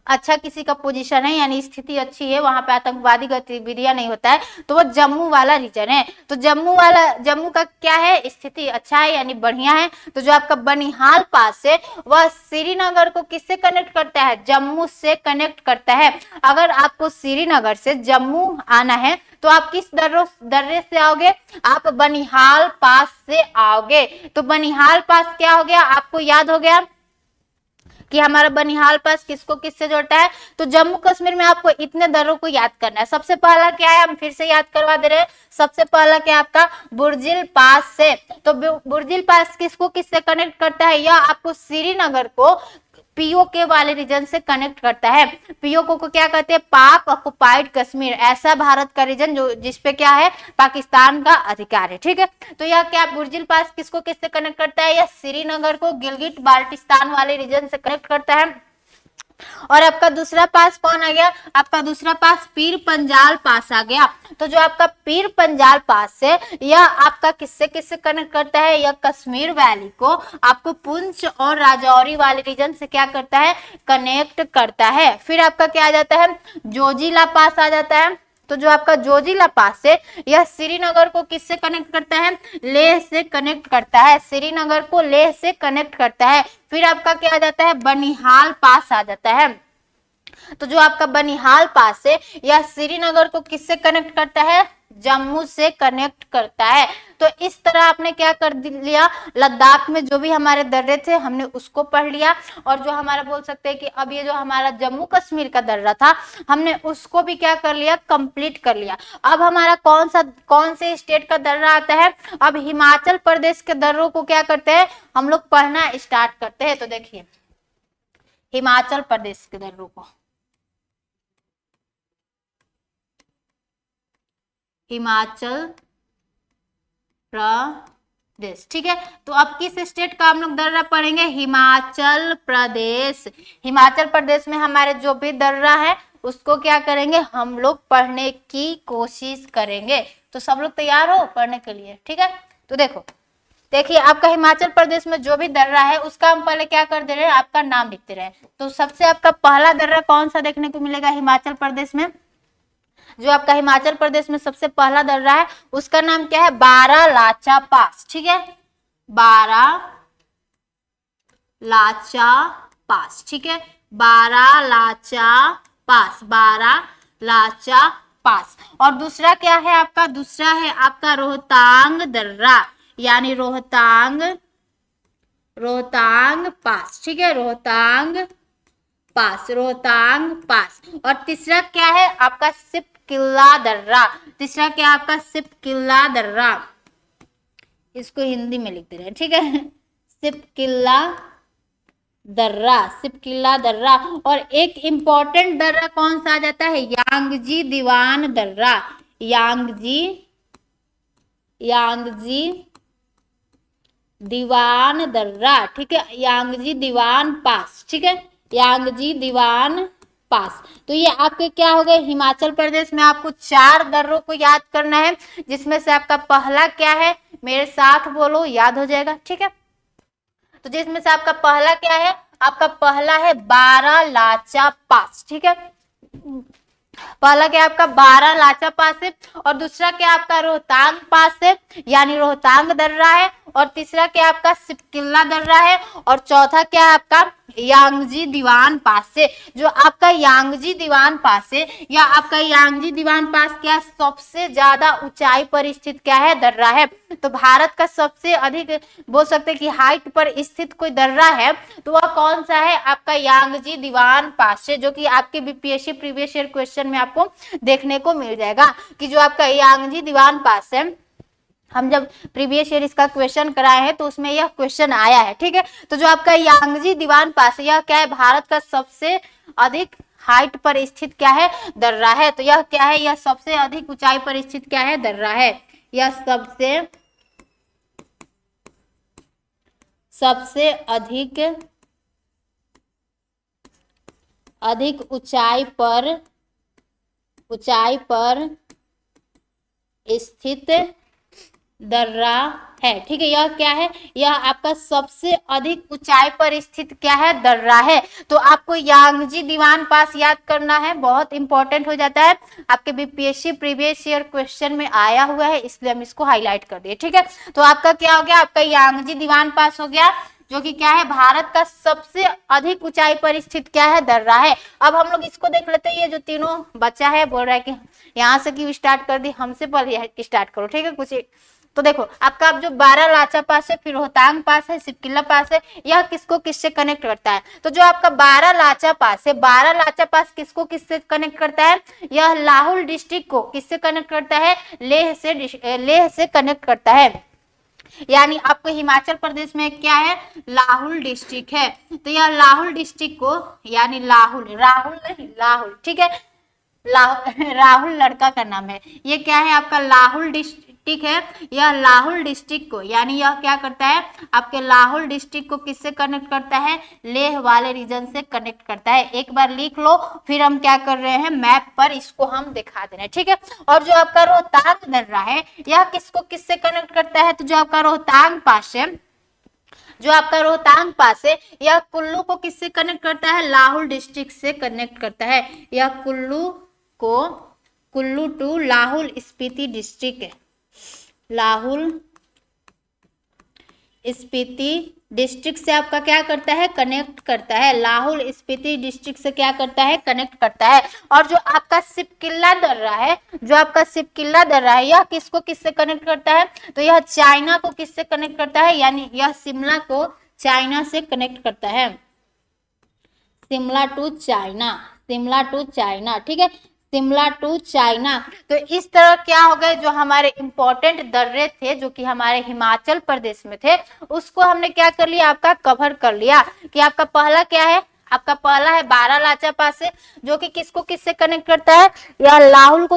अच्छा किसी का पोजीशन है, यानी स्थिति अच्छी है, वहां पे आतंकवादी गतिविधियां नहीं होता है, तो वो जम्मू वाला रीजन है। तो जम्मू का क्या है, स्थिति अच्छा है यानी बढ़िया है। तो जो आपका बनिहाल पास है वह श्रीनगर को किससे कनेक्ट करता है, जम्मू से कनेक्ट करता है। अगर आपको श्रीनगर से जम्मू आना है तो आप किस दर्रे से आओगे, आप बनिहाल पास से आओगे। तो बनिहाल पास क्या हो गया, आपको याद हो गया कि हमारा बनिहाल पास किसको किससे जोड़ता है। तो जम्मू कश्मीर में आपको इतने दर्रों को याद करना है। सबसे पहला क्या है, हम फिर से याद करवा दे रहे हैं। सबसे पहला क्या आपका बुर्जिल पास से, तो बुर्जिल पास किसको किससे कनेक्ट करता है, यह आपको श्रीनगर को पीओके वाले रीजन से कनेक्ट करता है। पीओके को क्या कहते हैं, पाक ऑक्युपाइड कश्मीर, ऐसा भारत का रीजन जो जिसपे क्या है, पाकिस्तान का अधिकार है। ठीक है। तो यह क्या बुर्जिल पास किसको किससे कनेक्ट करता है, यह श्रीनगर को गिलगिट बाल्टिस्तान वाले रीजन से कनेक्ट करता है। और आपका दूसरा पास कौन आ गया, आपका दूसरा पास पीर पंजाल पास आ गया। तो जो आपका पीर पंजाल पास है यह आपका किससे किससे कनेक्ट करता है, यह कश्मीर वैली को आपको पुंछ और राजौरी वाले रीजन से क्या करता है, कनेक्ट करता है। फिर आपका क्या आ जाता है, जोजिला पास आ जाता है। तो जो आपका जोजिला पास है यह श्रीनगर को किससे कनेक्ट करता है, लेह से कनेक्ट करता है, श्रीनगर को लेह से कनेक्ट करता है। फिर आपका क्या आ जाता है, बनिहाल पास आ जाता है। तो जो आपका बनिहाल पास है यह श्रीनगर को किससे कनेक्ट करता है, जम्मू से कनेक्ट करता है। तो इस तरह आपने क्या कर लिया, लद्दाख में जो भी हमारे दर्रे थे हमने उसको पढ़ लिया। और जो हमारा बोल सकते हैं कि अब ये जो हमारा जम्मू कश्मीर का दर्रा था हमने उसको भी क्या कर लिया, कंप्लीट कर लिया। अब हमारा कौन से स्टेट का दर्रा आता है, अब हिमाचल प्रदेश के दर्रों को क्या करते हैं हम लोग पढ़ना स्टार्ट करते हैं। तो देखिए हिमाचल प्रदेश के दर्रों को, हिमाचल प्रदेश। ठीक है। तो अब किस स्टेट का हम लोग दर्रा पढ़ेंगे, हिमाचल प्रदेश। हिमाचल प्रदेश में हमारे जो भी दर्रा है उसको क्या करेंगे, हम लोग पढ़ने की कोशिश करेंगे। तो सब लोग तैयार हो पढ़ने के लिए। ठीक है। तो देखिए आपका हिमाचल प्रदेश में जो भी दर्रा है उसका हम पहले क्या कर दे रहे हैं, आपका नाम लिखते रहे। तो सबसे आपका पहला दर्रा कौन सा देखने को मिलेगा हिमाचल प्रदेश में, जो आपका हिमाचल प्रदेश में सबसे पहला दर्रा है उसका नाम क्या है, बारालाचा पास। ठीक है, बारालाचा पास। ठीक है, बारालाचा पास, बारालाचा पास। और दूसरा क्या है आपका, दूसरा है आपका रोहतांग दर्रा, यानी रोहतांग पास। ठीक है, रोहतांग पास, रोहतांग पास। और तीसरा क्या है आपका सिपकिल्ला दर्रा, तीसरा क्या आपका सिपकिल्ला दर्रा, इसको हिंदी में लिख दे रहे हैं। ठीक है, सिपकिल्ला दर्रा, सिपकिल्ला दर्रा। और एक इंपॉर्टेंट दर्रा कौन सा आ जाता है, यांगजी दीवान दर्रा, यांगजी दीवान दर्रा। ठीक है, यांगजी दीवान पास। ठीक है, यांगजी दीवान पास। तो ये आपके क्या हो गए, हिमाचल प्रदेश में आपको 4 दर्रों को याद करना है, जिसमें से आपका पहला क्या है, मेरे साथ बोलो, याद हो जाएगा। ठीक है, तो जिसमें से आपका पहला क्या है, आपका पहला है बारालाचा पास। ठीक है, पहला क्या आपका बारालाचा पास है, और दूसरा क्या आपका रोहतांग पास है, यानी रोहतांग दर्रा है, और तीसरा क्या आपका सिपकिल्ला दर्रा है, और चौथा क्या आपका यांगजी दीवान पास से। जो आपका यांगजी दीवान पास है, या आपका यांगजी दीवान पास क्या सबसे ज्यादा ऊंचाई पर स्थित क्या है, दर्रा है। तो भारत का सबसे अधिक बोल सकते हैं कि हाइट पर स्थित कोई दर्रा है तो वह कौन सा है, आपका यांगजी दीवान पास है, जो कि आपके बीपीएससी प्रीवियस ईयर क्वेश्चन में आपको देखने को मिल जाएगा कि जो आपका यांगजी दीवान पास है हम जब प्रीवियस ईयर इसका क्वेश्चन कराए हैं तो उसमें यह क्वेश्चन आया है, ठीक है। तो जो आपका यांगजी दीवान पास, यह क्या है, भारत का सबसे अधिक हाइट पर स्थित क्या है, दर्रा है। तो यह क्या है, यह सबसे अधिक ऊंचाई पर स्थित क्या है, दर्रा है। यह सबसे अधिक ऊंचाई पर स्थित दर्रा है, ठीक है। यह क्या है, यह आपका सबसे अधिक ऊंचाई पर स्थित क्या है, दर्रा है। तो आपको यांगजी दीवान पास याद करना है, बहुत इंपॉर्टेंट हो जाता है, आपके बीपीएससी प्रीवियस ईयर क्वेश्चन में आया हुआ है, इसलिए हम इसको हाईलाइट कर दिए, ठीक है। तो आपका क्या हो गया, आपका यांगजी दीवान पास हो गया, जो कि क्या है, भारत का सबसे अधिक ऊंचाई पर स्थित क्या है, दर्रा है। अब हम लोग इसको देख लेते हैं, ये जो तीनों बच्चा है बोल रहा है कि यहाँ से क्यों स्टार्ट कर दी, हमसे पहले स्टार्ट करो, ठीक है। कुछ तो देखो आपका अब जो 12 लाचा पास है, फिर रोहतांग पास है, सिपकिला पास है, यह किसको किससे कनेक्ट करता है। तो जो आपका 12 लाचा पास है, 12 लाचा पास किसको किससे कनेक्ट करता है, यह लाहौल डिस्ट्रिक्ट को किससे कनेक्ट करता है, लेह से कनेक्ट करता है। यानी आपको हिमाचल प्रदेश में क्या है, लाहौल डिस्ट्रिक्ट है। तो यह लाहौल डिस्ट्रिक्ट को, यानी लाहौल, ठीक है, राहुल लड़का का नाम है, ये क्या है आपका लाहौल डिस्ट्रिक्ट है। यह लाहौल डिस्ट्रिक्ट को, यानी यह क्या करता है, आपके लाहौल डिस्ट्रिक्ट को किससे कनेक्ट करता है, लेह वाले रीजन से कनेक्ट करता है। एक बार लिख लो, फिर हम क्या कर रहे हैं, मैप पर इसको हम दिखा दे रहे हैं, ठीक है। और जो आपका रोहतांग दर्रा है, यह किसको किससे कनेक्ट करता है, तो जो आपका रोहतांग पास है, यह कुल्लू को किससे कनेक्ट करता है, लाहौल डिस्ट्रिक्ट से कनेक्ट करता है। यह कुल्लू टू लाहौल स्पीति डिस्ट्रिक्ट है, लाहौल स्पीति डिस्ट्रिक्ट से आपका क्या करता है, कनेक्ट करता है। लाहौल स्पीति डिस्ट्रिक्ट से क्या करता है, कनेक्ट करता है। और जो आपका सिपकिला दर्रा है, यह किसको किससे कनेक्ट करता है, तो यह चाइना को किससे कनेक्ट करता है, यानी यह शिमला को चाइना से कनेक्ट करता है, शिमला टू चाइना, ठीक है, शिमला टू चाइना। तो इस तरह क्या हो गए, जो हमारे इंपॉर्टेंट दर्रे थे, जो कि हमारे हिमाचल प्रदेश में थे, उसको हमने क्या कर लिया, आपका कवर कर लिया। कि आपका पहला क्या है, आपका पहला है 12 लाचा पास है, जो कि किसको किससे कनेक्ट करता है, या लाहौल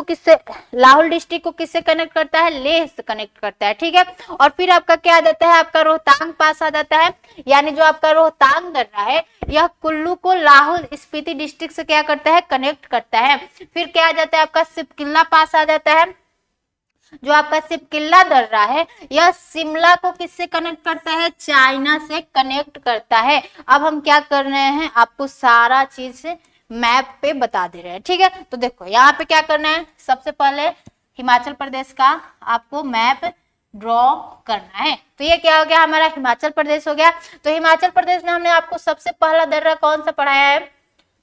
डिस्ट्रिक्ट को किससे कनेक्ट करता है, लेह से कनेक्ट करता है, ठीक है। और फिर आपका क्या आ जाता है, आपका रोहतांग पास आ जाता है, यानी जो आपका रोहतांग दर्रा है, यह कुल्लू को लाहौल स्पीति डिस्ट्रिक्ट से क्या करता है, कनेक्ट करता है। फिर क्या आ जाता है, आपका सिपकिला पास आ जाता है, जो आपका सिपकिला दर्रा है, यह शिमला को किससे कनेक्ट करता है, चाइना से कनेक्ट करता है। अब हम क्या कर रहे हैं, आपको सारा चीज मैप पे बता दे रहे हैं, ठीक है। तो देखो यहाँ पे क्या करना है, सबसे पहले हिमाचल प्रदेश का आपको मैप ड्रॉ करना है। तो ये क्या हो गया, हमारा हिमाचल प्रदेश हो गया। तो हिमाचल प्रदेश में हमने आपको सबसे पहला दर्रा कौन सा पढ़ाया है,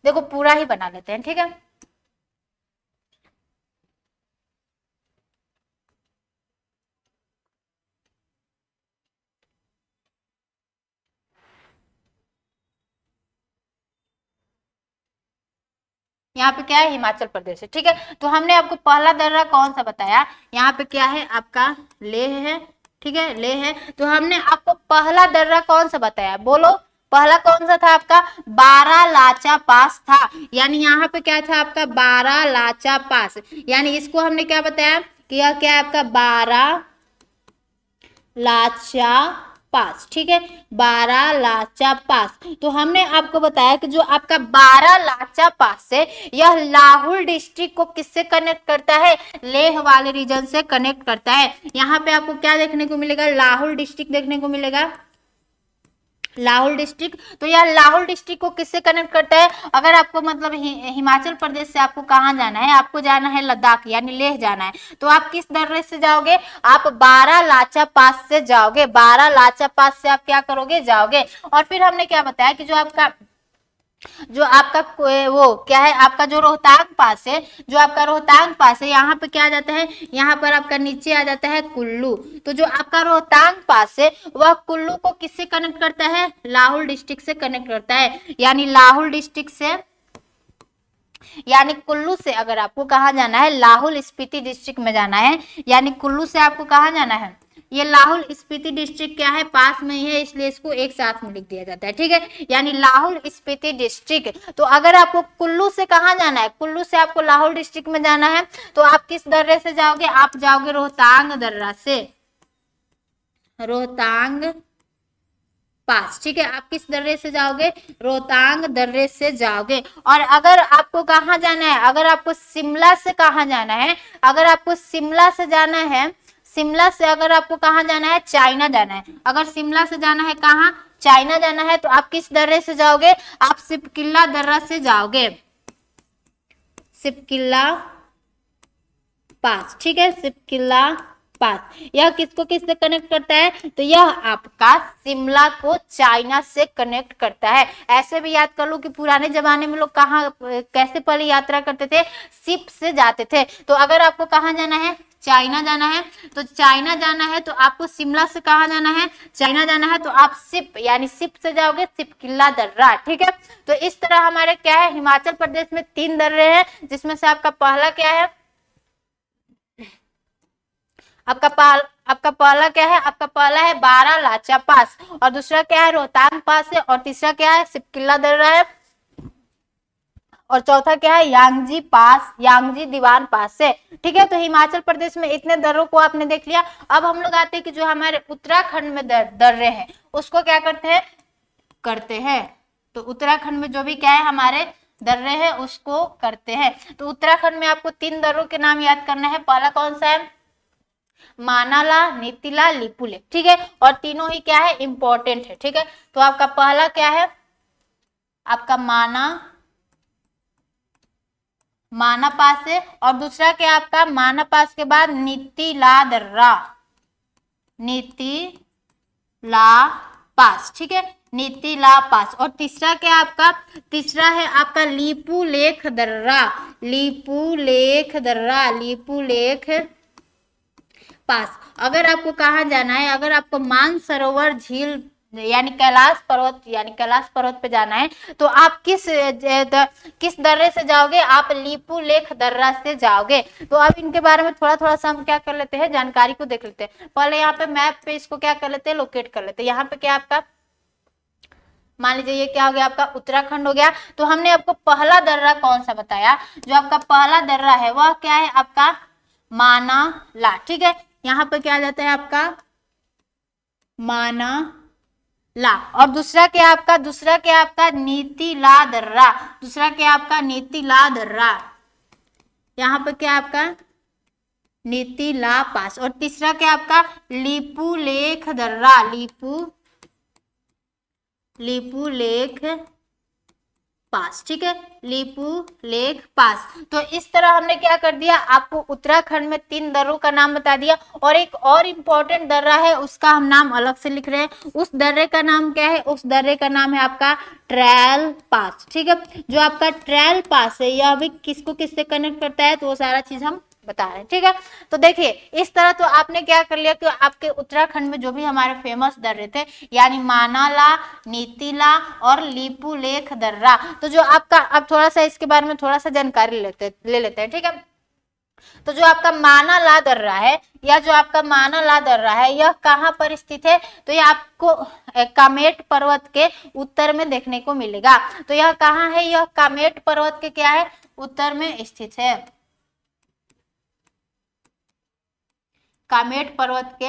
देखो पूरा ही बना लेते हैं, ठीक है। यहाँ पे क्या है, हिमाचल प्रदेश है, ठीक है। तो हमने आपको पहला दर्रा कौन सा बताया, यहाँ पे क्या है, आपका लेह है, ठीक है, लेह है। तो हमने आपको पहला दर्रा कौन सा बताया, बोलो पहला कौन सा था, आपका 12 लाचा पास था। यानी यहाँ पे क्या था, आपका 12 लाचा पास, यानी इसको हमने क्या बताया कि यह क्या है, आपका 12 लाचा पास, ठीक है, 12 लाचा पास। तो हमने आपको बताया कि जो आपका 12 लाचा पास है, यह लाहौल डिस्ट्रिक्ट को किससे कनेक्ट करता है, लेह वाले रीजन से कनेक्ट करता है। यहाँ पे आपको क्या देखने को मिलेगा, लाहौल डिस्ट्रिक्ट देखने को मिलेगा, लाहौल डिस्ट्रिक्ट। तो यह लाहौल डिस्ट्रिक्ट को किससे कनेक्ट करता है, अगर आपको मतलब हिमाचल प्रदेश से आपको कहाँ जाना है, आपको जाना है लद्दाख, यानी लेह जाना है, तो आप किस दर्रे से जाओगे, आप 12 लाचा पास से जाओगे, 12 लाचा पास से आप क्या करोगे, जाओगे। और फिर हमने क्या बताया कि जो आपका वो क्या है, आपका जो रोहतांग पास है, यहाँ पे क्या आ जाता है, यहाँ पर आपका नीचे आ जाता है कुल्लू। तो जो आपका रोहतांग पास है, वह कुल्लू को किससे कनेक्ट करता है, लाहौल डिस्ट्रिक्ट से कनेक्ट करता है। यानी लाहौल डिस्ट्रिक्ट से यानी कुल्लू से अगर आपको कहाँ जाना है, लाहौल स्पीति डिस्ट्रिक्ट में जाना है, यानी कुल्लू से आपको कहाँ जाना है, ये लाहौल स्पीति डिस्ट्रिक्ट क्या है, पास में ही है, इसलिए इसको एक साथ में लिख दिया जाता है, ठीक है, यानी लाहौल स्पीति डिस्ट्रिक्ट। तो अगर आपको कुल्लू से कहाँ जाना है, कुल्लू से आपको लाहौल डिस्ट्रिक्ट में जाना है, तो आप किस दर्रे से जाओगे, आप जाओगे रोहतांग दर्रा से, रोहतांग पास, ठीक है, आप किस दर्रे से जाओगे, रोहतांग दर्रे से जाओगे। और अगर आपको कहाँ जाना है, अगर आपको शिमला से कहाँ जाना है, अगर आपको शिमला से जाना है, शिमला से अगर आपको कहाँ जाना है, चाइना जाना है, अगर शिमला से जाना है कहाँ, चाइना जाना है, तो आप किस दर्रे से जाओगे, आप सिपकिल्ला दर्रा से जाओगे, सिपकिल्ला पास, ठीक है, सिपकिल्ला पास। यह किसको किससे कनेक्ट करता है, तो यह आपका शिमला को चाइना से कनेक्ट करता है। ऐसे भी याद कर लो कि पुराने जमाने में लोग कहाँ कैसे पहले यात्रा करते थे, शिप से जाते थे। तो अगर आपको कहाँ जाना है, चाइना जाना है, तो चाइना जाना है तो आपको शिमला से कहाँ जाना है, चाइना जाना है, तो आप शिप यानी शिप से जाओगे, सिपकिल्ला दर्रा, ठीक है। तो इस तरह हमारे क्या है, हिमाचल प्रदेश में 3 दर्रे हैं, जिसमें से आपका पहला क्या है, आपका पहला क्या है, आपका पहला है बारालाचा पास, और दूसरा क्या है, रोहतांग पास है, और तीसरा क्या है, सिपकिल्ला दर्रा है, और चौथा क्या है, यांगजी पास, यांगजी दीवान पास से, ठीक है। तो हिमाचल प्रदेश में इतने दर्रों को आपने देख लिया। अब हम लोग आते हैं कि जो हमारे उत्तराखंड में दर्रे हैं उसको क्या करते हैं, तो उत्तराखंड में जो भी क्या है हमारे दर्रे हैं उसको करते हैं। तो उत्तराखंड में आपको 3 दर्रों के नाम याद करना है। पहला कौन सा है, मानाला, नीतीला, लिपुलेख, ठीक है, और तीनों ही क्या है, इंपॉर्टेंट है, ठीक है। तो आपका पहला क्या है, आपका माना पास है, और दूसरा क्या आपका, माना पास के बाद नीतीला दर्रा, नीतीला पास, ठीक है, नीतीला पास। और तीसरा क्या आपका, तीसरा है आपका लिपुलेख दर्रा, लिपुलेख दर्रा, लिपुलेख पास। अगर आपको कहाँ जाना है, अगर आपको मानसरोवर झील यानी कैलाश पर्वत पे जाना है, तो आप किस दर्रे से जाओगे, आप लिपुलेख दर्रा से जाओगे। तो अब इनके बारे में थोड़ा थोड़ा सा हम क्या कर लेते हैं, जानकारी को देख लेते हैं। पहले यहाँ पे मैप पे इसको क्या कर लेते हैं, लोकेट कर लेते हैं। यहाँ पे क्या आपका, मान लीजिए ये क्या हो गया, आपका उत्तराखंड हो गया। तो हमने आपको पहला दर्रा कौन सा बताया, जो आपका पहला दर्रा है वह क्या है, आपका मानाला, ठीक है। यहाँ पे क्या आ जाता है आपका मानाला, और दूसरा क्या आपका नीतीला दर्रा, दूसरा क्या आपका नीतीला दर्रा, यहाँ पे क्या आपका नीतीला पास, और तीसरा क्या आपका लिपुलेख दर्रा, लिपुलेख पास, ठीक है, लिपुलेख पास। तो इस तरह हमने क्या कर दिया, आपको उत्तराखंड में 3 दर्रों का नाम बता दिया। और एक और इम्पोर्टेंट दर्रा है, उसका हम नाम अलग से लिख रहे हैं। उस दर्रे का नाम क्या है, उस दर्रे का नाम है आपका ट्रैल पास, ठीक है। जो आपका ट्रैल पास है यह भी किसको किससे कनेक्ट करता है, तो वो सारा चीज हम बता रहे हैं, ठीक है। तो देखिए इस तरह तो आपने क्या कर लिया कि आपके उत्तराखंड में जो भी हमारे फेमस दर्रे थे, यानी मानाला, नीतीला और लिपुलेख दर्रा, तो जो आपका, अब थोड़ा सा इसके बारे में थोड़ा सा जानकारी ले लेते हैं, ठीक है। तो जो आपका मानाला दर्रा है, या जो आपका मानाला दर्रा है, यह कहाँ पर स्थित है, तो यह आपको कामेट पर्वत के उत्तर में देखने को मिलेगा। तो यह कहाँ है, यह कामेट पर्वत के क्या है, उत्तर में स्थित है, कामेट पर्वत के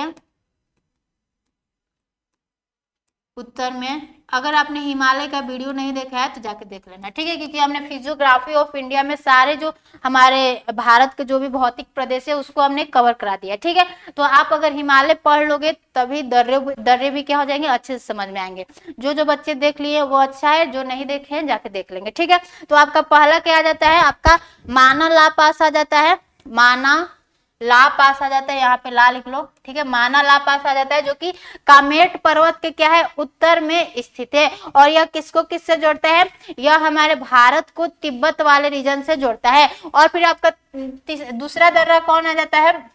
उत्तर में। अगर आपने हिमालय का वीडियो नहीं देखा है तो जाके देख लेना, ठीक है, क्योंकि हमने फिजियोग्राफी ऑफ इंडिया में सारे जो हमारे भारत के जो भी भौतिक प्रदेश है उसको हमने कवर करा दिया, ठीक है। तो आप अगर हिमालय पढ़ लोगे तभी दर्रे भी क्या हो जाएंगे, अच्छे से समझ में आएंगे। जो बच्चे देख लिए वो अच्छा है, जो नहीं देखे हैं जाके देख लेंगे, ठीक है। तो आपका पहला क्या आ जाता है, आपका मानाला पास आ जाता है, ला पास आ जाता है, यहाँ पे ला लिख लो, ठीक है, मानाला पास आ जाता है, जो कि कामेट पर्वत के क्या है, उत्तर में स्थित है। और यह किसको किससे जोड़ता है, यह हमारे भारत को तिब्बत वाले रीजन से जोड़ता है। और फिर आपका दूसरा दर्रा कौन आ जाता है,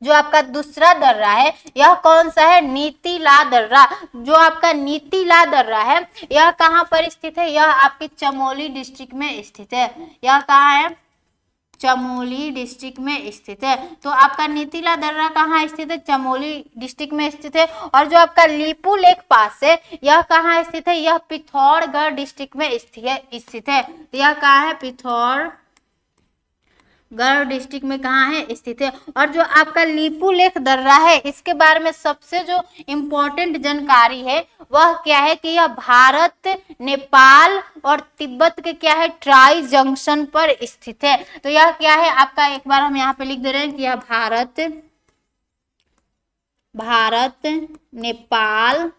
जो आपका दूसरा दर्रा है यह कौन सा है, नीतिला दर्रा। जो आपका नीतिला दर्रा है यह कहाँ पर स्थित है, यह आपके चमोली डिस्ट्रिक्ट में स्थित है। यह कहाँ है, चमोली डिस्ट्रिक्ट में स्थित है। तो आपका नीतिला दर्रा कहाँ स्थित है, चमोली डिस्ट्रिक्ट में स्थित है। और जो आपका लीपू लेक पास है यह कहाँ स्थित है, यह पिथौरागढ़ डिस्ट्रिक्ट में स्थित है। तो यह कहाँ है, पिथौरागढ़ डिस्ट्रिक्ट में कहाँ है, स्थित है। और जो आपका लीपू लेक दर्रा है इसके बारे में सबसे जो इम्पोर्टेंट जानकारी है वह क्या है कि यह भारत, नेपाल और तिब्बत के क्या है, ट्राई जंक्शन पर स्थित है। तो यह क्या है आपका, एक बार हम यहाँ पे लिख दे रहे हैं कि यह भारत, नेपाल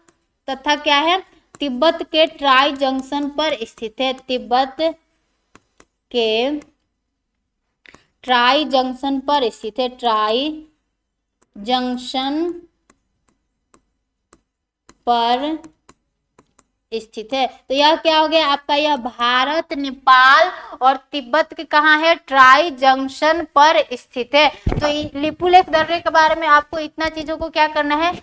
तथा क्या है, तिब्बत के ट्राई जंक्शन पर स्थित है। तिब्बत के ट्राई जंक्शन पर स्थित है, ट्राई जंक्शन पर स्थित है। तो यह क्या हो गया आपका, यह भारत, नेपाल और तिब्बत के कहाँ है, ट्राई जंक्शन पर स्थित है। तो लीपू लेक दर्रे के बारे में आपको इतना चीजों को क्या करना है,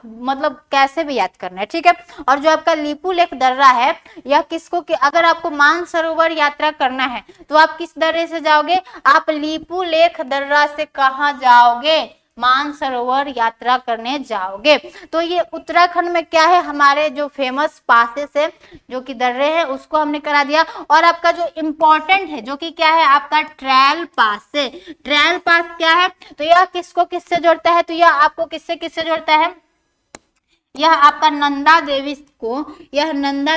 मतलब कैसे भी याद करना है, ठीक है। और जो आपका लीपू लेक दर्रा है यह किसको कि अगर आपको मानसरोवर यात्रा करना है तो आप किस दर्रे से जाओगे, आप लीपू लेक दर्रा से कहाँ जाओगे, मानसरोवर यात्रा करने जाओगे। तो ये उत्तराखंड में क्या है, हमारे जो फेमस पासेस है जो कि दर्रे हैं उसको हमने करा दिया। और आपका जो इम्पोर्टेंट है जो कि क्या है आपका ट्रायल पास से, ट्रायल पास क्या है, तो यह किसको किससे जोड़ता है, तो यह आपको किससे किससे जोड़ता है, यह आपका नंदा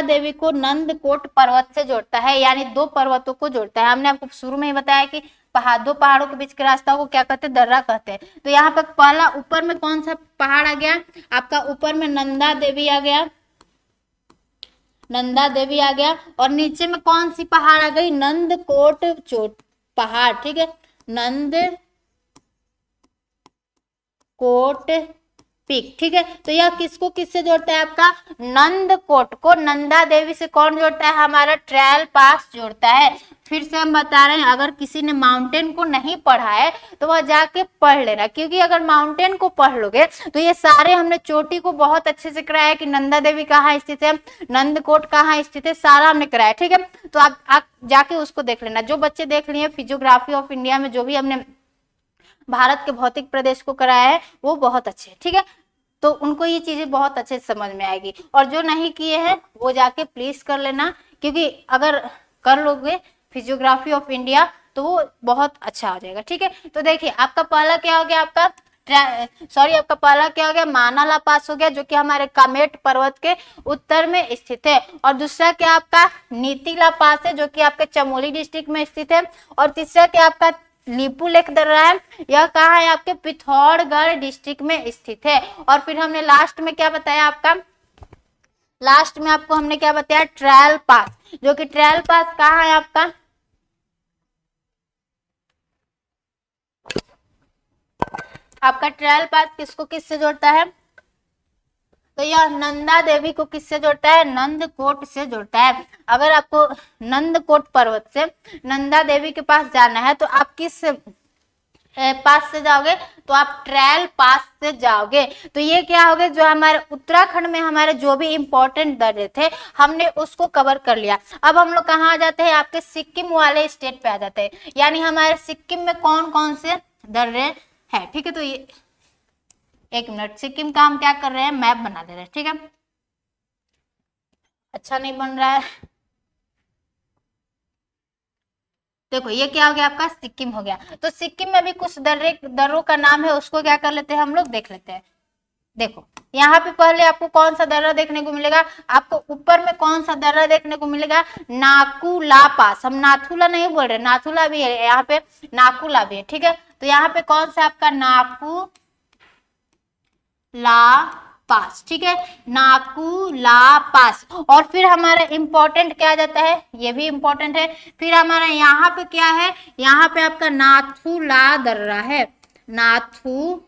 देवी को नंदकोट पर्वत से जोड़ता है, यानी दो पर्वतों को जोड़ता है। हमने आपको शुरू में ही बताया कि दो पहाड़ों के बीच के रास्ता को क्या कहते हैं, दर्रा कहते हैं। तो यहाँ पर पहला ऊपर में कौन सा पहाड़ आ गया आपका, ऊपर में नंदा देवी आ गया, नंदा देवी आ गया। और नीचे में कौन सी पहाड़ आ गई, नंदकोट पहाड़, ठीक है, नंदकोट पीक, ठीक है। तो यह किसको किससे जोड़ता है आपका, नंदकोट को नंदा देवी से कौन जोड़ता है, हमारा ट्रायल पास जोड़ता है। फिर से हम बता रहे हैं, अगर किसी ने माउंटेन को नहीं पढ़ा है तो वह जाके पढ़ लेना, क्योंकि अगर माउंटेन को पढ़ लोगे तो ये सारे हमने चोटी को बहुत अच्छे से कराया कि नंदा देवी कहाँ स्थित है, नंदकोट कहाँ स्थित है, सारा हमने कराया, ठीक है। तो आप जाके उसको देख लेना। जो बच्चे देख लिए फिजियोग्राफी ऑफ इंडिया में जो भी हमने भारत के भौतिक प्रदेश को कराया है वो बहुत अच्छे, ठीक है। तो उनको ये चीजें बहुत अच्छे से समझ में आएगी। और जो नहीं किए हैं वो जाके प्लीज कर लेना, क्योंकि अगर कर लोगे फिजियोग्राफी ऑफ इंडिया तो वो बहुत अच्छा हो जाएगा, ठीक है। तो देखिए आपका पहला क्या हो गया, आपका पहला क्या हो गया, मानाला पास हो गया जो कि हमारे कामेट पर्वत के उत्तर में स्थित है। और दूसरा क्या आपका नीतिला पास है जो कि आपके चमोली डिस्ट्रिक्ट में स्थित है। और तीसरा क्या आपका लीपू लेक दर्रा है, यह कहाँ है आपके पिथौरागढ़ डिस्ट्रिक्ट में स्थित है। और फिर हमने लास्ट में क्या बताया आपका, लास्ट में आपको हमने क्या बताया, ट्रायल पास, जो कि ट्रायल पास कहाँ है आपका, आपका ट्रायल पास किसको किससे जोड़ता है, तो यह नंदा देवी को किससे जोड़ता है, नंदकोट से जोड़ता है। अगर आपको नंदकोट पर्वत से नंदा देवी के पास जाना है तो आप किस पास से जाओगे, तो आप ट्रायल पास से जाओगे। तो ये क्या हो गया, जो हमारे उत्तराखंड में हमारे जो भी इंपॉर्टेंट दर्रे थे हमने उसको कवर कर लिया। अब हम लोग कहाँ आ जाते हैं, आपके सिक्किम वाले स्टेट पे आ जाते हैं, यानी हमारे सिक्किम में कौन कौन से दर्रे है, ठीक है। तो ये एक मिनट, सिक्किम का हम क्या कर रहे हैं, मैप बना दे रहे हैं, ठीक है। अच्छा नहीं बन रहा है, देखो ये क्या हो गया आपका सिक्किम हो गया। तो सिक्किम में भी कुछ दर्रों का नाम है, उसको क्या कर लेते हैं हम लोग देख लेते हैं। देखो यहाँ पे पहले आपको कौन सा दर्रा देखने को मिलेगा, आपको ऊपर में कौन सा दर्रा देखने को मिलेगा, नाकुला पास। हम नाथुला नहीं बोल रहे, नाथुला भी है यहाँ पे, नाकुला भी है, ठीक है। तो यहाँ पे कौन सा आपका नाकुला पास, ठीक है, नाकुला पास। और फिर हमारा इंपॉर्टेंट क्या आ जाता है, ये भी इंपॉर्टेंट है। फिर हमारा यहाँ पे क्या है, यहाँ पे आपका नाथुला दर्रा है, नाथुला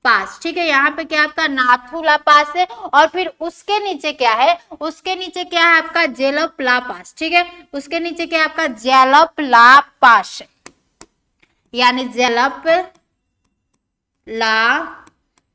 पास, ठीक है। यहाँ पे क्या आपका नाथुला पास है। और फिर उसके नीचे क्या है, उसके नीचे क्या है आपका जेलपला पास, ठीक है। उसके नीचे क्या है आपका जेलपला पास, यानी जेलप ला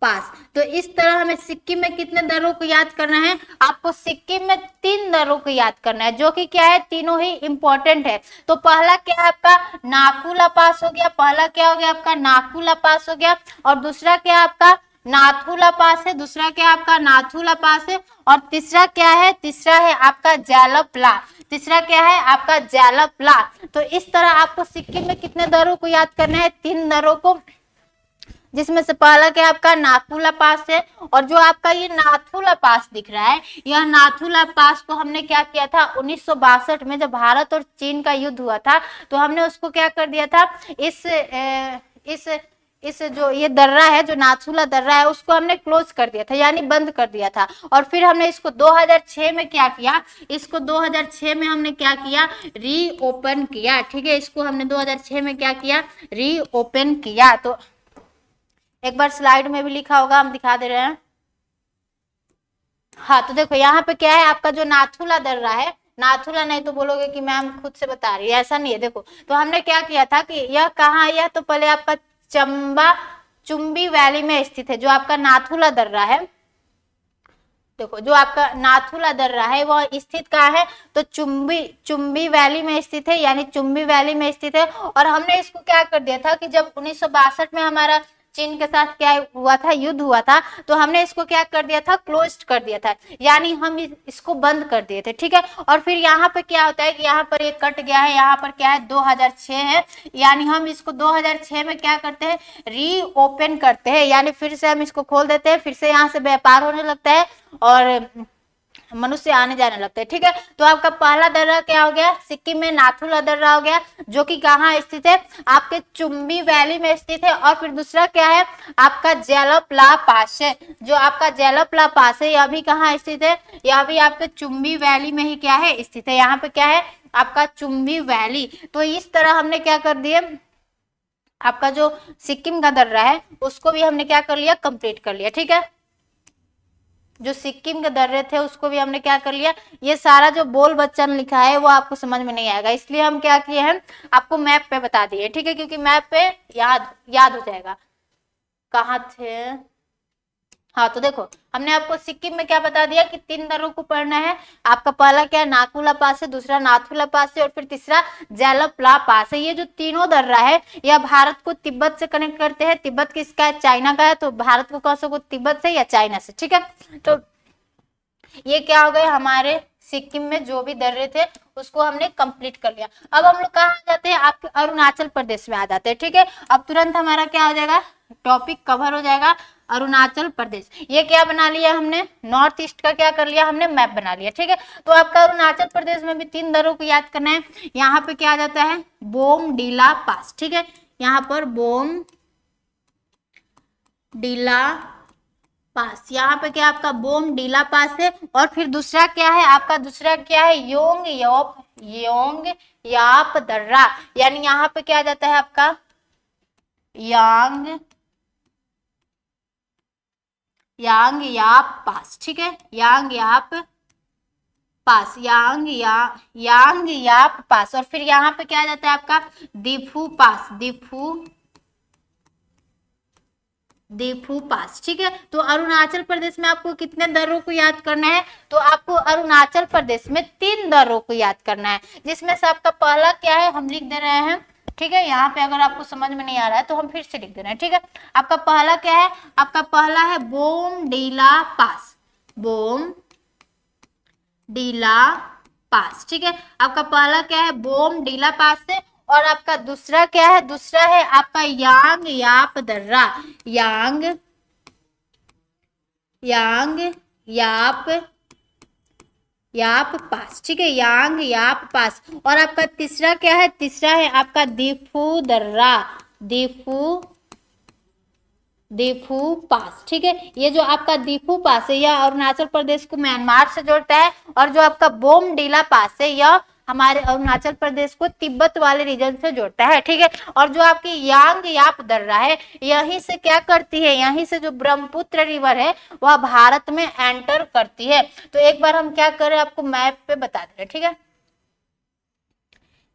पास। तो इस तरह हमें सिक्किम में कितने दर्रों को याद करना है, आपको सिक्किम में 3 दर्रों को याद करना है, जो कि क्या है, तीनों ही इंपॉर्टेंट है। तो पहला क्या है आपका नाकू ला पास हो गया, पहला क्या हो गया आपका नाकू ला पास हो गया, और दूसरा क्या है आपका नाथू ला पास है, दूसरा क्या है आपका नाथू ला पास है, और तीसरा क्या है, तीसरा है आपका जेलप ला, तीसरा क्या है आपका जेलप ला। तो इस तरह आपको सिक्किम में कितने दर्रों को याद करना है, 3 दर्रों को, जिसमें से पहला क्या आपका नाथुला पास है, और जो आपका ये नाथुला पास दिख रहा है, यह नाथुला पास को हमने क्या किया था 1962 में, जब भारत और चीन का युद्ध हुआ था, तो हमने उसको क्या कर दिया था, इस जो ये दर्रा है, जो नाथुला दर्रा है, उसको हमने क्लोज कर दिया था, यानी बंद कर दिया था। और फिर हमने इसको 2006 में क्या किया, इसको 2006 में हमने क्या किया, रीओपन किया। ठीक है, इसको हमने 2006 में क्या किया, रीओपन किया। तो एक बार स्लाइड में भी लिखा होगा, हम दिखा दे रहे हैं। हाँ, तो देखो यहाँ पे क्या है, आपका जो नाथुला दर्रा है, नाथुला नहीं तो बोलोगे कि मैम खुद से बता रही है, ऐसा नहीं है। देखो, तो हमने क्या किया था कि यह कहाँ, यह तो पहले आपका चुम्बी वैली में स्थित है, जो आपका नाथुला दर्रा है। देखो, जो आपका नाथुला दर्रा है वह स्थित कहाँ है, तो चुम्बी वैली में स्थित है, यानी चुम्बी वैली में स्थित है। और हमने इसको क्या कर दिया था कि जब 1962 में हमारा चीन के साथ क्या हुआ था, युद्ध हुआ था, तो हमने इसको क्या कर दिया था, क्लोज कर दिया था, यानी हम इसको बंद कर दिए थे। ठीक है, और फिर यहाँ पे क्या होता है कि यहाँ पर ये कट गया है, यहाँ पर क्या है 2006 है, यानी हम इसको 2006 में क्या करते हैं, रीओपन करते हैं, यानी फिर से हम इसको खोल देते हैं, फिर से यहाँ से व्यापार होने लगता है और मनुष्य आने जाने लगते हैं। ठीक है, तो आपका पहला दर्रा क्या हो गया, सिक्किम में नाथुला दर्रा हो गया, जो कि कहाँ स्थित है, आपके चुम्बी वैली में स्थित है। और फिर दूसरा क्या है, आपका जेलपला पास है, जो आपका जेलपला पास है, यह भी कहाँ स्थित है, यह भी आपके चुम्बी वैली में ही क्या है, स्थित है। यहाँ पे क्या है आपका चुम्बी वैली। तो इस तरह हमने क्या कर दिए, आपका जो सिक्किम का दर्रा है उसको भी हमने क्या कर लिया, कंप्लीट कर लिया। ठीक है, जो सिक्किम के दर्रे थे उसको भी हमने क्या कर लिया। ये सारा जो बोल बच्चन लिखा है वो आपको समझ में नहीं आएगा, इसलिए हम क्या किए हैं, आपको मैप पे बता दिए। ठीक है, क्योंकि मैप पे याद हो जाएगा कहाँ थे। हाँ, तो देखो, हमने आपको सिक्किम में क्या बता दिया कि 3 दर्रों को पढ़ना है। आपका पहला क्या है, नाकुला पास है, दूसरा नाथुला पास है, और फिर तीसरा जेलपला पास है। ये जो तीनों दर्रा है, यह भारत को तिब्बत से कनेक्ट करते हैं। तिब्बत किसका है, चाइना का है, तो भारत को कह सको तिब्बत से या चाइना से। ठीक है, तो ये क्या हो गए, हमारे सिक्किम में जो भी दर्रे थे उसको हमने कंप्लीट कर लिया। अब हम लोग कहाँ आ जाते हैं, आपके अरुणाचल प्रदेश में आ जाते हैं। ठीक है, अब तुरंत हमारा क्या हो जाएगा, टॉपिक कवर हो जाएगा, अरुणाचल प्रदेश। ये क्या बना लिया हमने, नॉर्थ ईस्ट का क्या कर लिया हमने, मैप बना लिया। ठीक है, तो आपका अरुणाचल प्रदेश में भी 3 दर्रों को याद करना है। यहाँ पे क्या आ जाता है, बोमडीला पास। ठीक है, यहाँ पर बोमडीला पास, यहाँ पे क्या आपका बोमडीला पास है। और फिर दूसरा क्या है आपका, दूसरा क्या है योंग याप दर्रा, यानी यहाँ पे क्या आ जाता है आपका यांग याप पास। ठीक है, यांग याप पास, यांग याप पास। और फिर यहाँ पे क्या आ जाता है आपका दीफू पास, दीफू पास। ठीक है, तो अरुणाचल प्रदेश में आपको कितने दर्रों को याद करना है, तो आपको अरुणाचल प्रदेश में 3 दर्रों को याद करना है, जिसमें से आपका पहला क्या है हम लिख दे रहे हैं। ठीक है, यहाँ पे अगर आपको समझ में नहीं आ रहा है तो हम फिर से लिख दे रहे हैं। ठीक है, आपका पहला क्या है, आपका पहला है बोमडीला पास, बोमडीला पास। ठीक है, आपका पहला क्या है, बोमडीला पास से। और आपका दूसरा क्या है, दूसरा है आपका यांग याप दर्रा, यांग याप पास। ठीक है, यांग याप पास। और आपका तीसरा क्या है, तीसरा है आपका दीफू दर्रा, दीफू पास। ठीक है, ये जो आपका दीफू पास है यह अरुणाचल प्रदेश को म्यांमार से जोड़ता है, और जो आपका बोमडीला पास है यह हमारे अरुणाचल प्रदेश को तिब्बत वाले रीजन से जोड़ता है। ठीक है, और जो आपकी यांग याप दर्रा है यहीं से क्या करती है, यहीं से जो ब्रह्मपुत्र रिवर है वह भारत में एंटर करती है। तो एक बार हम क्या करें, आपको मैप पे बता दे रहे। ठीक है,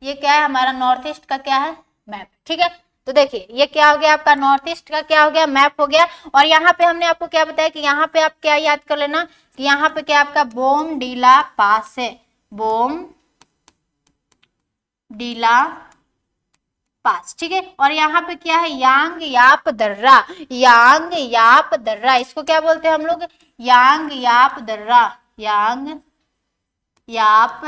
ये क्या है हमारा नॉर्थ ईस्ट का क्या है मैप। ठीक है, तो देखिए ये क्या हो गया आपका नॉर्थ ईस्ट का क्या हो गया मैप हो गया। और यहाँ पे हमने आपको क्या बताया कि यहाँ पे आप क्या याद कर लेना कि यहाँ पे क्या आपका बोमडीला पास है, बोमडीला पास, ठीक है। और यहाँ पे क्या है यांग याप दर्रा, यांग याप दर्रा, इसको क्या बोलते हैं हम लोग यांग याप दर्रा, यांग याप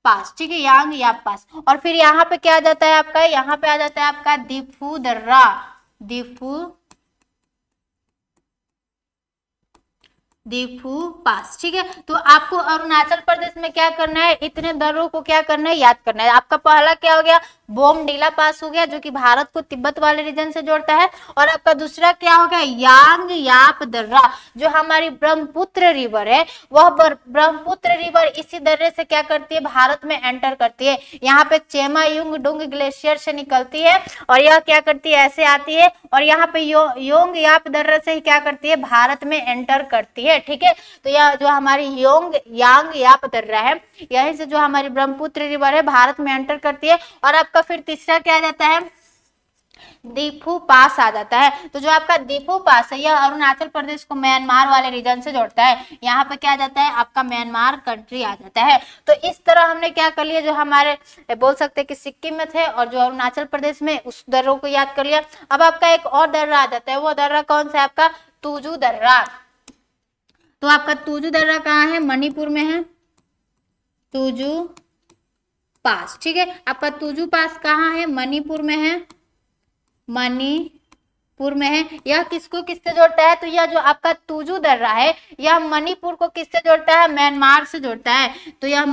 पास, ठीक है, यांग याप पास। और फिर यहाँ पे क्या आ जाता है आपका, यहाँ पे आ जाता है आपका दिफू दर्रा, दिफू पास, ठीक है। तो आपको अरुणाचल प्रदेश में क्या करना है, इतने दर्रों को क्या करना है याद करना है। आपका पहला क्या हो गया बोमडीला पास हो गया जो कि भारत को तिब्बत वाले रीजन से जोड़ता है। और आपका दूसरा क्या हो गया यांग याप दर्रा, जो हमारी ब्रह्मपुत्र रिवर है, वह ब्रह्मपुत्र रिवर इसी दर्रे से क्या करती है भारत में एंटर करती है। यहाँ पे चेमा युंग डुंग ग्लेशियर से निकलती है और यह क्या करती है ऐसे आती है और यहाँ पे योंग याप दर्रे से ही क्या करती है भारत में एंटर करती है, ठीक है। तो यह जो हमारी योंग यांग याप दर्रा है यहीं से जो हमारी ब्रह्मपुत्र रिवर है भारत में एंटर करती है। और आपका फिर तीसरा क्या आ जाता है दीफू पास आ जाता है। तो जो आपका दीफू पास है यह अरुणाचल प्रदेश को म्यांमार वाले रीजन से जोड़ता है। यहाँ पे क्या आ जाता है आपका म्यांमार कंट्री आ जाता है। तो इस तरह हमने क्या कर लिया जो हमारे बोल सकते हैं कि सिक्किम में थे और जो अरुणाचल प्रदेश में उस दर्रों को याद कर लिया। अब आपका एक और दर्रा आ जाता है, वो दर्रा कौन सा है आपका तुजू दर्रा। तो आपका तुजू दर्रा कहाँ है मणिपुर में है, तुजू पास, ठीक है। आपका तुजू पास कहाँ है मणिपुर में है, मणिपुर में है। यह किसको किससे जोड़ता है, तो यह जो आपका तुजू दर्रा है यह मणिपुर को किससे जोड़ता है म्यांमार से जोड़ता है। तो यह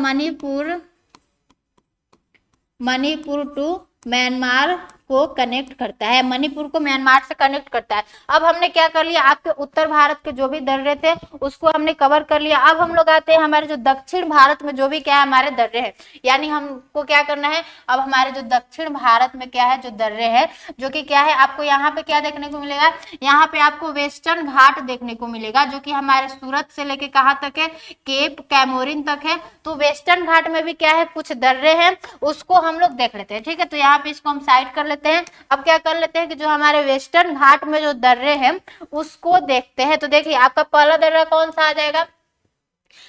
मणिपुर टू म्यांमार को कनेक्ट करता है, मणिपुर को म्यांमार से कनेक्ट करता है। अब हमने क्या कर लिया आपके उत्तर भारत के जो भी दर्रे थे उसको हमने कवर कर लिया। अब हम लोग आते हैं हमारे जो दक्षिण भारत में जो भी क्या है हमारे दर्रे हैं, यानी हमको क्या करना है अब हमारे जो दक्षिण भारत में क्या है जो दर्रे है जो कि क्या है आपको यहाँ पे क्या देखने को मिलेगा, यहाँ पे आपको वेस्टर्न घाट देखने को मिलेगा जो कि हमारे सूरत से लेके कहाँ तक है केप कैमोरिन तक है। तो वेस्टर्न घाट में भी क्या है कुछ दर्रे हैं उसको हम लोग देख लेते हैं, ठीक है। तो यहाँ पे इसको हम साइड कर लेते हैं। अब क्या कर लेते हैं कि जो हमारे वेस्टर्न घाट में जो दर्रे हैं उसको देखते हैं। तो देखिए आपका पहला दर्रा कौन सा आ जाएगा,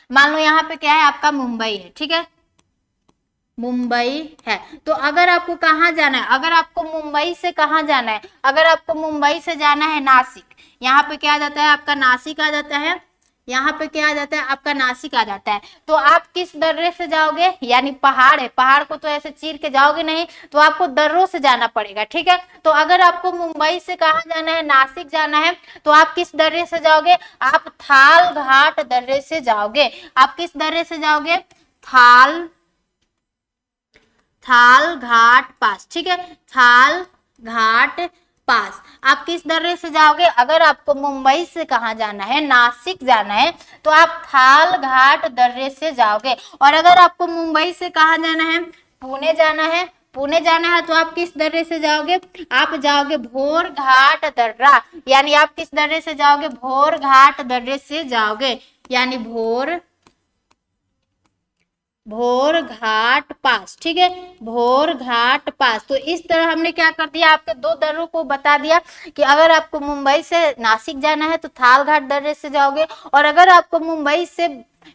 मान लो यहाँ पे क्या है आपका मुंबई है, ठीक है, मुंबई है। तो अगर आपको कहाँ जाना है, अगर आपको मुंबई से कहाँ जाना है, अगर आपको मुंबई से जाना है नासिक, यहाँ पे क्या आ जाता है आपका नासिक आ जाता है, यहाँ पे क्या आ जाता है आपका नासिक आ जाता है। तो आप किस दर्रे से जाओगे, यानी पहाड़ है, पहाड़ को तो ऐसे चीर के जाओगे नहीं, तो आपको दर्रों से जाना पड़ेगा, ठीक है। तो अगर आपको मुंबई से कहाँ जाना है नासिक जाना है तो आप किस दर्रे से जाओगे, आप थाल घाट दर्रे से जाओगे। आप किस दर्रे से जाओगे, थाल घाट पास, ठीक है, थाल घाट पास आप किस दर्रे से जाओगे। अगर आपको मुंबई से कहाँ जाना है नासिक जाना है तो आप थाल घाट दर्रे से जाओगे। और अगर आपको मुंबई से कहाँ जाना है पुणे जाना है, पुणे जाना है तो आप किस दर्रे से जाओगे, आप जाओगे भोर घाट दर्रा, यानी आप किस दर्रे से जाओगे भोर घाट दर्रे से जाओगे, यानी भोर घाट पास, ठीक है, भोर घाट पास। तो इस तरह हमने क्या कर दिया आपके दो दर्रों को बता दिया कि अगर आपको मुंबई से नासिक जाना है तो थाल घाट दर्रे से जाओगे और अगर आपको मुंबई से